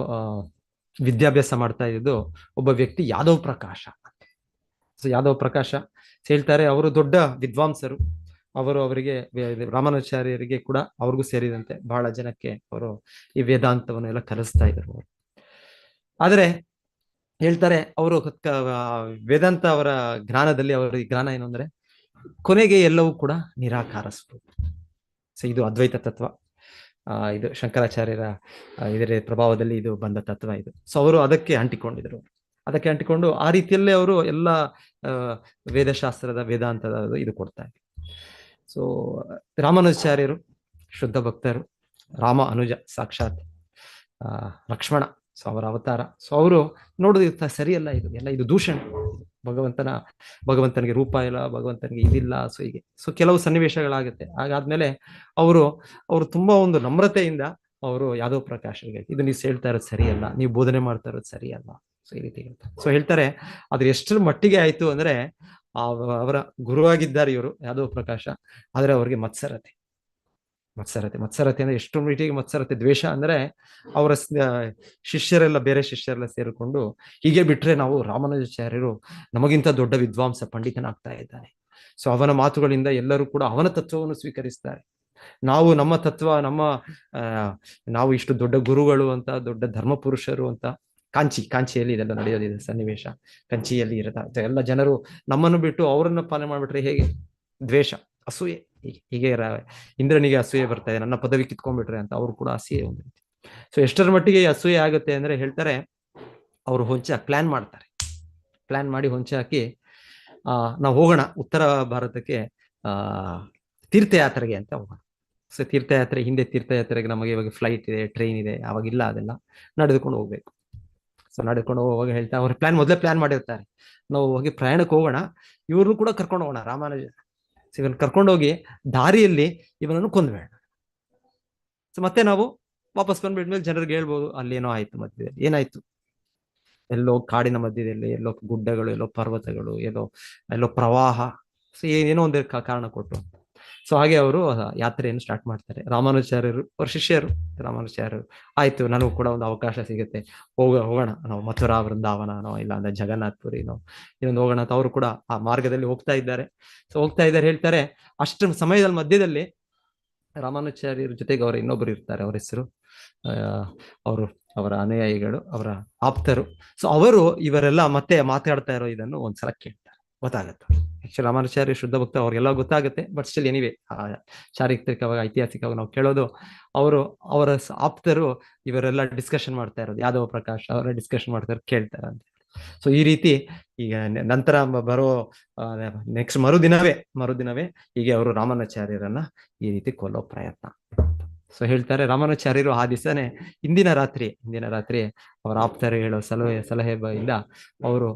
ವಿದ್ಯಾಭ್ಯಾಸ ಮಾಡ್ತಾ ಇದ್ದು ಒಬ್ಬ ವ್ಯಕ್ತಿ ಯಾದವ್ ಪ್ರಕಾಶ. ಸೊ ಯಾದವ್ ಪ್ರಕಾಶ ಹೇಳ್ತಾರೆ, ಅವರು ದೊಡ್ಡ ವಿದ್ವಾಂಸರು. ಅವರಿಗೆ ರಾಮಾನುಜಾಚಾರ್ಯರಿಗೆ ಕೂಡ ಅವ್ರಿಗೂ ಸೇರಿದಂತೆ ಬಹಳ ಜನಕ್ಕೆ ಅವರು ಈ ವೇದಾಂತವನ್ನು ಎಲ್ಲ ಕಲಿಸ್ತಾ ಇದ್ರು. ಆದರೆ ಹೇಳ್ತಾರೆ ಅವರು ವೇದಾಂತ ಅವರ ಜ್ಞಾನದಲ್ಲಿ ಈ ಜ್ಞಾನ ಏನು ಅಂದ್ರೆ ಕೊನೆಗೆ ಎಲ್ಲವೂ ಕೂಡ ನಿರಾಕಾರ ಸ್ವರೂಪ. ಸೊ ಇದು ಅದ್ವೈತ ತತ್ವ. ಇದು ಶಂಕರಾಚಾರ್ಯರ ಇದರ ಪ್ರಭಾವದಲ್ಲಿ ಇದು ಬಂದ ತತ್ವ ಇದು. ಸೊ ಅವರು ಅದಕ್ಕೆ ಅಂಟಿಕೊಂಡು ಆ ರೀತಿಯಲ್ಲೇ ಅವರು ಎಲ್ಲ ವೇದಶಾಸ್ತ್ರದ, ವೇದಾಂತದ ಇದು ಕೊಡ್ತಾ ಇದ್ರು. ಸೊ ರಾಮಾನುಜಾಚಾರ್ಯರು ಶುದ್ಧ ಭಕ್ತರು, ರಾಮ ಅನುಜ ಸಾಕ್ಷಾತ್ ಲಕ್ಷ್ಮಣ, ಸೊ ಅವರ ಅವತಾರ. ಸೊ ಅವರು ನೋಡೋದು ಸರಿಯಲ್ಲ, ಇದು ದೂಷಣ. ಭಗವಂತನಿಗೆ ರೂಪ ಇಲ್ಲ, ಭಗವಂತನಿಗೆ ಇದಿಲ್ಲ. ಸೊ ಹೀಗೆ ಕೆಲವು ಸನ್ನಿವೇಶಗಳಾಗುತ್ತೆ. ಹಾಗಾದ್ಮೇಲೆ ಅವರು ತುಂಬಾ ಒಂದು ನಮ್ರತೆಯಿಂದ ಅವರು ಯಾದವ್ ಪ್ರಕಾಶ್ಗೆ ಇದು ನೀವು ಹೇಳ್ತಾ ಇರೋದು ಸರಿಯಲ್ಲ, ನೀವು ಬೋಧನೆ ಮಾಡ್ತಾ ಇರೋದು ಸರಿಯಲ್ಲ, ಸೊ ಈ ರೀತಿ ಹೇಳ್ತಾರೆ. ಸೊ ಹೇಳ್ತಾರೆ ಅದ್ರ ಎಷ್ಟರ ಮಟ್ಟಿಗೆ ಆಯ್ತು ಅಂದ್ರೆ ಅವರ ಗುರುವಾಗಿದ್ದಾರೆ ಇವರು ಯಾದವ್ ಪ್ರಕಾಶ, ಆದ್ರೆ ಅವ್ರಿಗೆ ಮತ್ಸರತೆ ಅಂದ್ರೆ ಎಷ್ಟು ಮಟ್ಟಿಗೆ ಮತ್ಸರತೆ, ದ್ವೇಷ ಅಂದ್ರೆ ಅವರ ಬೇರೆ ಶಿಷ್ಯರೆಲ್ಲ ಸೇರಿಕೊಂಡು ಹೀಗೆ ಬಿಟ್ರೆ ನಾವು ರಾಮಾನುಜಾಚಾರ್ಯರು ನಮಗಿಂತ ದೊಡ್ಡ ವಿದ್ವಾಂಸ ಪಂಡಿತನಾಗ್ತಾ ಇದ್ದಾನೆ. ಸೊ ಅವನ ಮಾತುಗಳಿಂದ ಎಲ್ಲರೂ ಕೂಡ ಅವನ ತತ್ವವನ್ನು ಸ್ವೀಕರಿಸ್ತಾರೆ. ನಾವು ನಮ್ಮ ತತ್ವ, ನಾವು ಇಷ್ಟು ದೊಡ್ಡ ಗುರುಗಳು ಅಂತ, ದೊಡ್ಡ ಧರ್ಮ ಪುರುಷರು ಅಂತ. ಕಾಂಚಿಯಲ್ಲಿ ಇದೆಲ್ಲ ನಡೆಯೋದಿದೆ ಸನ್ನಿವೇಶ. ಕಂಚಿಯಲ್ಲಿ ಇರತ್ತ ಎಲ್ಲ ಜನರು ನಮ್ಮನ್ನು ಬಿಟ್ಟು ಅವರನ್ನ ಪಾಲನೆ ಮಾಡ್ಬಿಟ್ರೆ ಹೇಗೆ? ದ್ವೇಷ, ಅಸೂಯೆ, ಹೀಗೆ ಇಂದ್ರನಿಗೆ ಅಸೂಯೆ ಬರ್ತಾ ಇದೆ, ನನ್ನ ಪದವಿ ಕಿತ್ಕೊಂಡ್ಬಿಟ್ರೆ ಅಂತ ಅವ್ರು ಕೂಡ ಅಸೂಯೆ ಒಂದು ರೀತಿ. ಸೊ ಎಷ್ಟರ ಮಟ್ಟಿಗೆ ಅಸೂಯೆ ಆಗುತ್ತೆ ಅಂದ್ರೆ ಹೇಳ್ತಾರೆ ಅವರು ಪ್ಲಾನ್ ಮಾಡಿ ಹೊಂಚೆ ಹಾಕಿ ನಾವು ಹೋಗೋಣ ಉತ್ತರ ಭಾರತಕ್ಕೆ ತೀರ್ಥಯಾತ್ರೆಗೆ ಅಂತ ಹೋಗೋಣ. ಸೊ ಹಿಂದೆ ತೀರ್ಥಯಾತ್ರೆಗೆ ನಮಗೆ ಇವಾಗ ಫ್ಲೈಟ್ ಇದೆ, ಟ್ರೈನ್ ಇದೆ, ಅವಾಗಿಲ್ಲ, ಅದೆಲ್ಲ ನಡೆದುಕೊಂಡು ಹೋಗ್ಬೇಕು. ಸೊ ನಡೆದುಕೊಂಡು ಹೋಗುವಾಗ ಹೇಳ್ತಾ ಅವ್ರ ಮೊದಲೇ ಪ್ಲಾನ್ ಮಾಡಿರ್ತಾರೆ, ನಾವು ಹೋಗಿ ಪ್ರಯಾಣಕ್ಕೆ ಹೋಗೋಣ, ಇವ್ರನ್ನು ಕೂಡ ಕರ್ಕೊಂಡು ಹೋಗೋಣ, ರಾಮಾನುಜ ಇವನ್ ಕರ್ಕೊಂಡೋಗಿ ದಾರಿಯಲ್ಲಿ ಇವನನ್ನು ಕೊಂದ್ಬೇಡ. ಸೊ ಮತ್ತೆ ನಾವು ವಾಪಸ್ ಬಂದ್ಬಿಟ್ಮೇಲೆ ಜನರಿಗೆ ಹೇಳ್ಬೋದು ಅಲ್ಲಿ ಏನೋ ಆಯ್ತು, ಮಧ್ಯದಲ್ಲಿ ಏನಾಯ್ತು, ಎಲ್ಲೋ ಕಾಡಿನ ಮಧ್ಯದಲ್ಲಿ, ಎಲ್ಲೋ ಗುಡ್ಡಗಳು, ಎಲ್ಲೋ ಪರ್ವತಗಳು, ಎಲ್ಲೋ ಪ್ರವಾಹ, ಸೊ ಏನೋ ಒಂದು ಕಾರಣ ಕೊಟ್ಟು. ಸೊ ಹಾಗೆ ಅವರು ಯಾತ್ರೆಯನ್ನು ಸ್ಟಾರ್ಟ್ ಮಾಡ್ತಾರೆ. ರಾಮಾನುಜಾಚಾರ್ಯರು ಅವ್ರ ಶಿಷ್ಯರು, ರಾಮಾನುಜಾಚಾರ್ಯರು ಆಯ್ತು ನನಗೂ ಕೂಡ ಒಂದು ಅವಕಾಶ ಸಿಗುತ್ತೆ, ಹೋಗೋಣ ನಾವು ಮಥುರಾ, ವೃಂದಾವನ, ಇಲ್ಲ ಅಂದ್ರೆ ಜಗನ್ನಾಥ್ಪುರಿ, ಇನ್ನೊಂದು ಹೋಗೋಣ ಅಂತ ಅವರು ಕೂಡ ಆ ಮಾರ್ಗದಲ್ಲಿ ಹೋಗ್ತಾ ಇದ್ದಾರೆ. ಹೇಳ್ತಾರೆ ಅಷ್ಟು ಸಮಯದ ಮಧ್ಯದಲ್ಲಿ ರಾಮಾನುಜಾಚಾರ್ಯರ ಜೊತೆಗೆ ಅವರ ಇನ್ನೊಬ್ಬರು ಇರ್ತಾರೆ, ಅವರ ಹೆಸರು ಅವರ ಅನುಯಾಯಿಗಳು, ಅವರ ಆಪ್ತರು. ಸೊ ಅವರು ಇವರೆಲ್ಲ ಮತ್ತೆ ಮಾತಾಡ್ತಾ ಇರೋ ಇದನ್ನು ಒಂದ್ಸಲ ಕೇಳ್ತಾರೆ, ಗೊತ್ತಾಗತ್ತೆ. ಆಕ್ಚುಲಿ ರಾಮಾನುಜಾಚಾರ್ಯ ಶುದ್ಧ ಭಕ್ತ, ಅವ್ರಿಗೆಲ್ಲ ಗೊತ್ತಾಗುತ್ತೆ. ಬಟ್ ಸ್ಟಿಲ್ ಎನಿವೆ ಚಾರಿತ್ರಿಕವಾಗಿ, ಐತಿಹಾಸಿಕವಾಗಿ ನಾವು ಕೇಳೋದು ಅವರ ಆಪ್ತರು ಇವರೆಲ್ಲ ಡಿಸ್ಕಷನ್ ಮಾಡ್ತಾ ಇರೋದು, ಯಾದವ ಪ್ರಕಾಶ್ ಅವರ ಡಿಸ್ಕಷನ್ ಮಾಡ್ತಾರೆ, ಕೇಳ್ತಾರೆ ಅಂತ. ಸೊ ಈ ರೀತಿ ಈಗ ನಂತರ ಬರೋ ನೆಕ್ಸ್ಟ್ ಮರುದಿನವೇ ಹೀಗೆ ಅವರು ರಾಮಾನುಜಾಚಾರ್ಯರನ್ನ ಈ ರೀತಿ ಕೊಲ್ಲೋ ಪ್ರಯತ್ನ. ಸೊ ಹೇಳ್ತಾರೆ ರಾಮಾನುಜಾಚಾರ್ಯರು ಆ ದಿವಸನೇ ಹಿಂದಿನ ರಾತ್ರಿ ಅವರ ಆಪ್ತರು ಹೇಳೋ ಸಲಹೆ ಇಂದ ಅವರು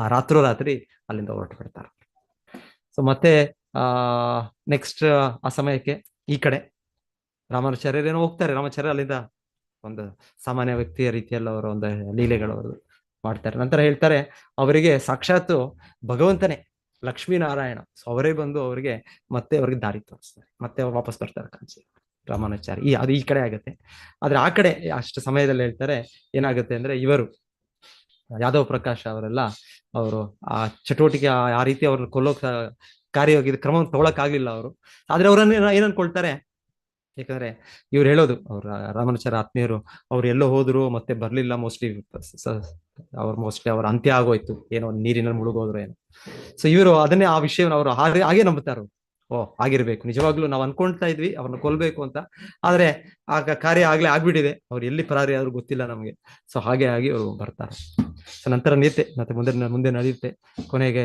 ಆ ರಾತ್ರಿ ಅಲ್ಲಿಂದ ಹೊರಟು ಬಿಡ್ತಾರೆ. ಸೊ ಮತ್ತೆ ನೆಕ್ಸ್ಟ್ ಆ ಸಮಯಕ್ಕೆ ಈ ಕಡೆ ರಾಮಾನುಜಾಚಾರ್ಯರೇನೋ ಹೋಗ್ತಾರೆ, ರಾಮಾಚಾರ್ಯ ಅಲ್ಲಿಂದ ಒಂದು ಸಾಮಾನ್ಯ ವ್ಯಕ್ತಿಯ ರೀತಿಯಲ್ಲಿ ಅವರ ಒಂದು ಲೀಲೆಗಳು ಅವರು ಮಾಡ್ತಾರೆ. ನಂತರ ಹೇಳ್ತಾರೆ ಅವರಿಗೆ ಸಾಕ್ಷಾತ್ ಭಗವಂತನೇ ಲಕ್ಷ್ಮೀನಾರಾಯಣ, ಸೊ ಅವರೇ ಬಂದು ಅವರಿಗೆ ಮತ್ತೆ ಅವ್ರಿಗೆ ದಾರಿ ತೋರಿಸ್ತಾರೆ, ಮತ್ತೆ ಅವ್ರು ವಾಪಸ್ ಬರ್ತಾರೆ ಕಾಂಚಿ ರಾಮಾನುಚಾರಿ. ಅದು ಈ ಕಡೆ ಆಗುತ್ತೆ. ಆದ್ರೆ ಆ ಕಡೆ ಅಷ್ಟು ಸಮಯದಲ್ಲಿ ಹೇಳ್ತಾರೆ ಏನಾಗುತ್ತೆ ಅಂದ್ರೆ, ಇವರು ಯಾದವ್ ಪ್ರಕಾಶ್ ಅವರೆಲ್ಲ ಅವರು ಆ ಚಟುವಟಿಕೆ ಆ ರೀತಿ ಅವ್ರನ್ನ ಕೊಲ್ಲೋಕ್ ಕಾರ್ಯವಾಗಿ ಕ್ರಮವನ್ನು ತಗೊಳಕ್ ಆಗ್ಲಿಲ್ಲ ಅವರು. ಆದ್ರೆ ಅವ್ರನ್ನ ಏನ್ ಅನ್ಕೊಳ್ತಾರೆ, ಯಾಕಂದ್ರೆ ಇವ್ರು ಹೇಳೋದು ಅವ್ರ ರಾಮಾನುಚಾರ ಆತ್ಮೀಯರು, ಅವ್ರು ಎಲ್ಲೋ ಹೋದ್ರು ಮತ್ತೆ ಬರ್ಲಿಲ್ಲ, ಮೋಸ್ಟ್ಲಿ ಅವ್ರ ಅಂತ್ಯ ಆಗೋಯ್ತು, ಏನೋ ನೀರಿನಲ್ಲಿ ಮುಳುಗೋದ್ರು ಏನೋ. ಸೊ ಇವರು ಅದನ್ನೇ ಆ ವಿಷಯವನ್ನು ಅವರು ಹಾಗೆ ನಂಬುತ್ತಾರೆ. ಓ ಆಗಿರ್ಬೇಕು, ನಿಜವಾಗ್ಲೂ ನಾವು ಅನ್ಕೊಳ್ತಾ ಇದ್ವಿ ಅವ್ರನ್ನ ಕೊಲ್ಬೇಕು ಅಂತ, ಆದ್ರೆ ಆಗ ಕಾರ್ಯ ಆಗ್ಬಿಟ್ಟಿದೆ, ಅವ್ರು ಎಲ್ಲಿ ಪರಾರಿ ಆದ್ರೂ ಗೊತ್ತಿಲ್ಲ ನಮಗೆ. ಸೊ ಹಾಗೆ ಆಗಿ ಅವರು ಬರ್ತಾರೆ. ಸೊ ನಂತರ ನೀತೆ ಮತ್ತೆ ಮುಂದೆ ನಡೆಯುತ್ತೆ. ಕೊನೆಗೆ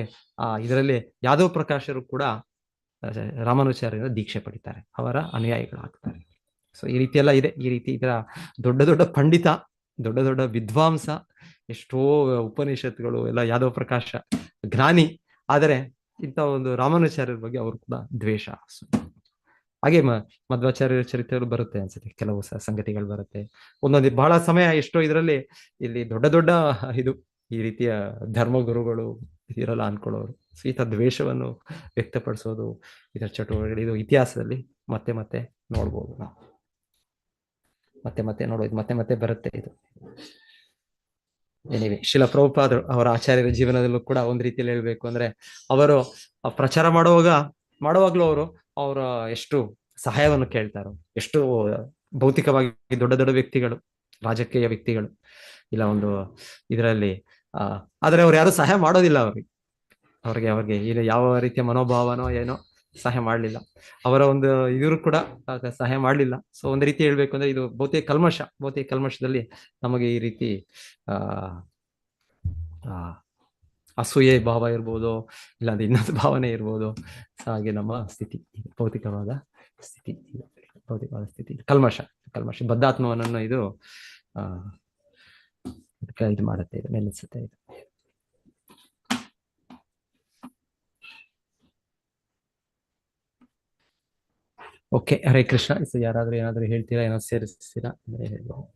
ಇದರಲ್ಲಿ ಯಾದವ್ ಪ್ರಕಾಶರು ಕೂಡ ರಾಮಾನುಚಾರ್ಯರ ದೀಕ್ಷೆ ಪಡಿತಾರೆ, ಅವರ ಅನುಯಾಯಿಗಳಾಗ್ತಾರೆ. ಸೊ ಈ ರೀತಿ ಎಲ್ಲ ಇದೆ. ಈ ರೀತಿ ಇದರ ದೊಡ್ಡ ಪಂಡಿತ, ದೊಡ್ಡ ವಿದ್ವಾಂಸ, ಎಷ್ಟೋ ಉಪನಿಷತ್ಗಳು ಎಲ್ಲ ಯಾದವ್ ಪ್ರಕಾಶ ಜ್ಞಾನಿ. ಆದರೆ ಇಂಥ ಒಂದು ರಾಮಾನುಚಾರ್ಯರ ಬಗ್ಗೆ ಅವರು ಕೂಡ ದ್ವೇಷ. ಹಾಗೆ ಮಧ್ವಾಚಾರ್ಯರ ಚರಿತ್ರೆಗಳು ಬರುತ್ತೆ ಅನ್ಸುತ್ತೆ, ಕೆಲವು ಸಂಗತಿಗಳು ಬರುತ್ತೆ. ಒಂದೊಂದು ಬಹಳ ಸಮಯ ಎಷ್ಟೋ ಇದರಲ್ಲಿ ಇಲ್ಲಿ ದೊಡ್ಡ ಇದು ಈ ರೀತಿಯ ಧರ್ಮಗುರುಗಳು ಇರಲ್ಲ ಅನ್ಕೊಳ್ಳೋರು. ಈತ ದ್ವೇಷವನ್ನು ವ್ಯಕ್ತಪಡಿಸೋದು, ಇದರ ಚಟುವಟಿಕೆ ಇದು ಇತಿಹಾಸದಲ್ಲಿ ಮತ್ತೆ ನೋಡ್ಬೋದು ನಾವು. ಮತ್ತೆ ನೋಡೋದು ಮತ್ತೆ ಬರುತ್ತೆ ಇದು. ಎನಿವೆ, ಶಿಲ ಪ್ರಭುಪಾದರು ಅವರ ಆಚಾರ್ಯರ ಜೀವನದಲ್ಲೂ ಕೂಡ ಒಂದ್ ರೀತಿಯಲ್ಲಿ ಹೇಳ್ಬೇಕು ಅಂದ್ರೆ, ಅವರು ಪ್ರಚಾರ ಮಾಡುವಾಗ್ಲೂ ಅವರ ಎಷ್ಟು ಸಹಾಯವನ್ನು ಕೇಳ್ತಾರೋ, ಎಷ್ಟು ಭೌತಿಕವಾಗಿ ದೊಡ್ಡ ವ್ಯಕ್ತಿಗಳು, ರಾಜಕೀಯ ವ್ಯಕ್ತಿಗಳು ಇಲ್ಲ ಒಂದು ಇದರಲ್ಲಿ ಆದ್ರೆ ಅವ್ರು ಯಾರು ಸಹಾಯ ಮಾಡೋದಿಲ್ಲ ಅವ್ರಿಗೆ ಇದು ಯಾವ ರೀತಿಯ ಮನೋಭಾವನೋ ಏನೋ ಸಹಾಯ ಮಾಡ್ಲಿಲ್ಲ. ಅವರ ಒಂದು ಇವರು ಕೂಡ ಸಹಾಯ ಮಾಡ್ಲಿಲ್ಲ. ಸೊ ಒಂದ್ ರೀತಿ ಹೇಳ್ಬೇಕು ಅಂದ್ರೆ ಇದು ಭೌತಿಕ ಕಲ್ಮಶದಲ್ಲಿ ನಮಗೆ ಈ ರೀತಿ ಅಸೂಯೆ ಭಾವ ಇರ್ಬೋದು, ಇಲ್ಲಾಂದ್ರೆ ಇನ್ನೊಂದು ಭಾವನೆ ಇರ್ಬೋದು. ಹಾಗೆ ನಮ್ಮ ಸ್ಥಿತಿ, ಭೌತಿಕವಾದ ಸ್ಥಿತಿ ಕಲ್ಮಶ ಬದ್ಧಾತ್ಮವನ್ನು ಇದು ಇದು ಮಾಡುತ್ತೆ, ಇದು ನಿಲ್ಲಿಸುತ್ತೆ ಇದು. ಓಕೆ, ಹರೇ ಕೃಷ್ಣ. ಯಾರಾದ್ರೂ ಏನಾದ್ರು ಹೇಳ್ತೀರಾ, ಏನಾದ್ರು ಸೇರಿಸ್ತೀರಾ ಅಂದ್ರೆ ಹೇಳ್ಬೋದು.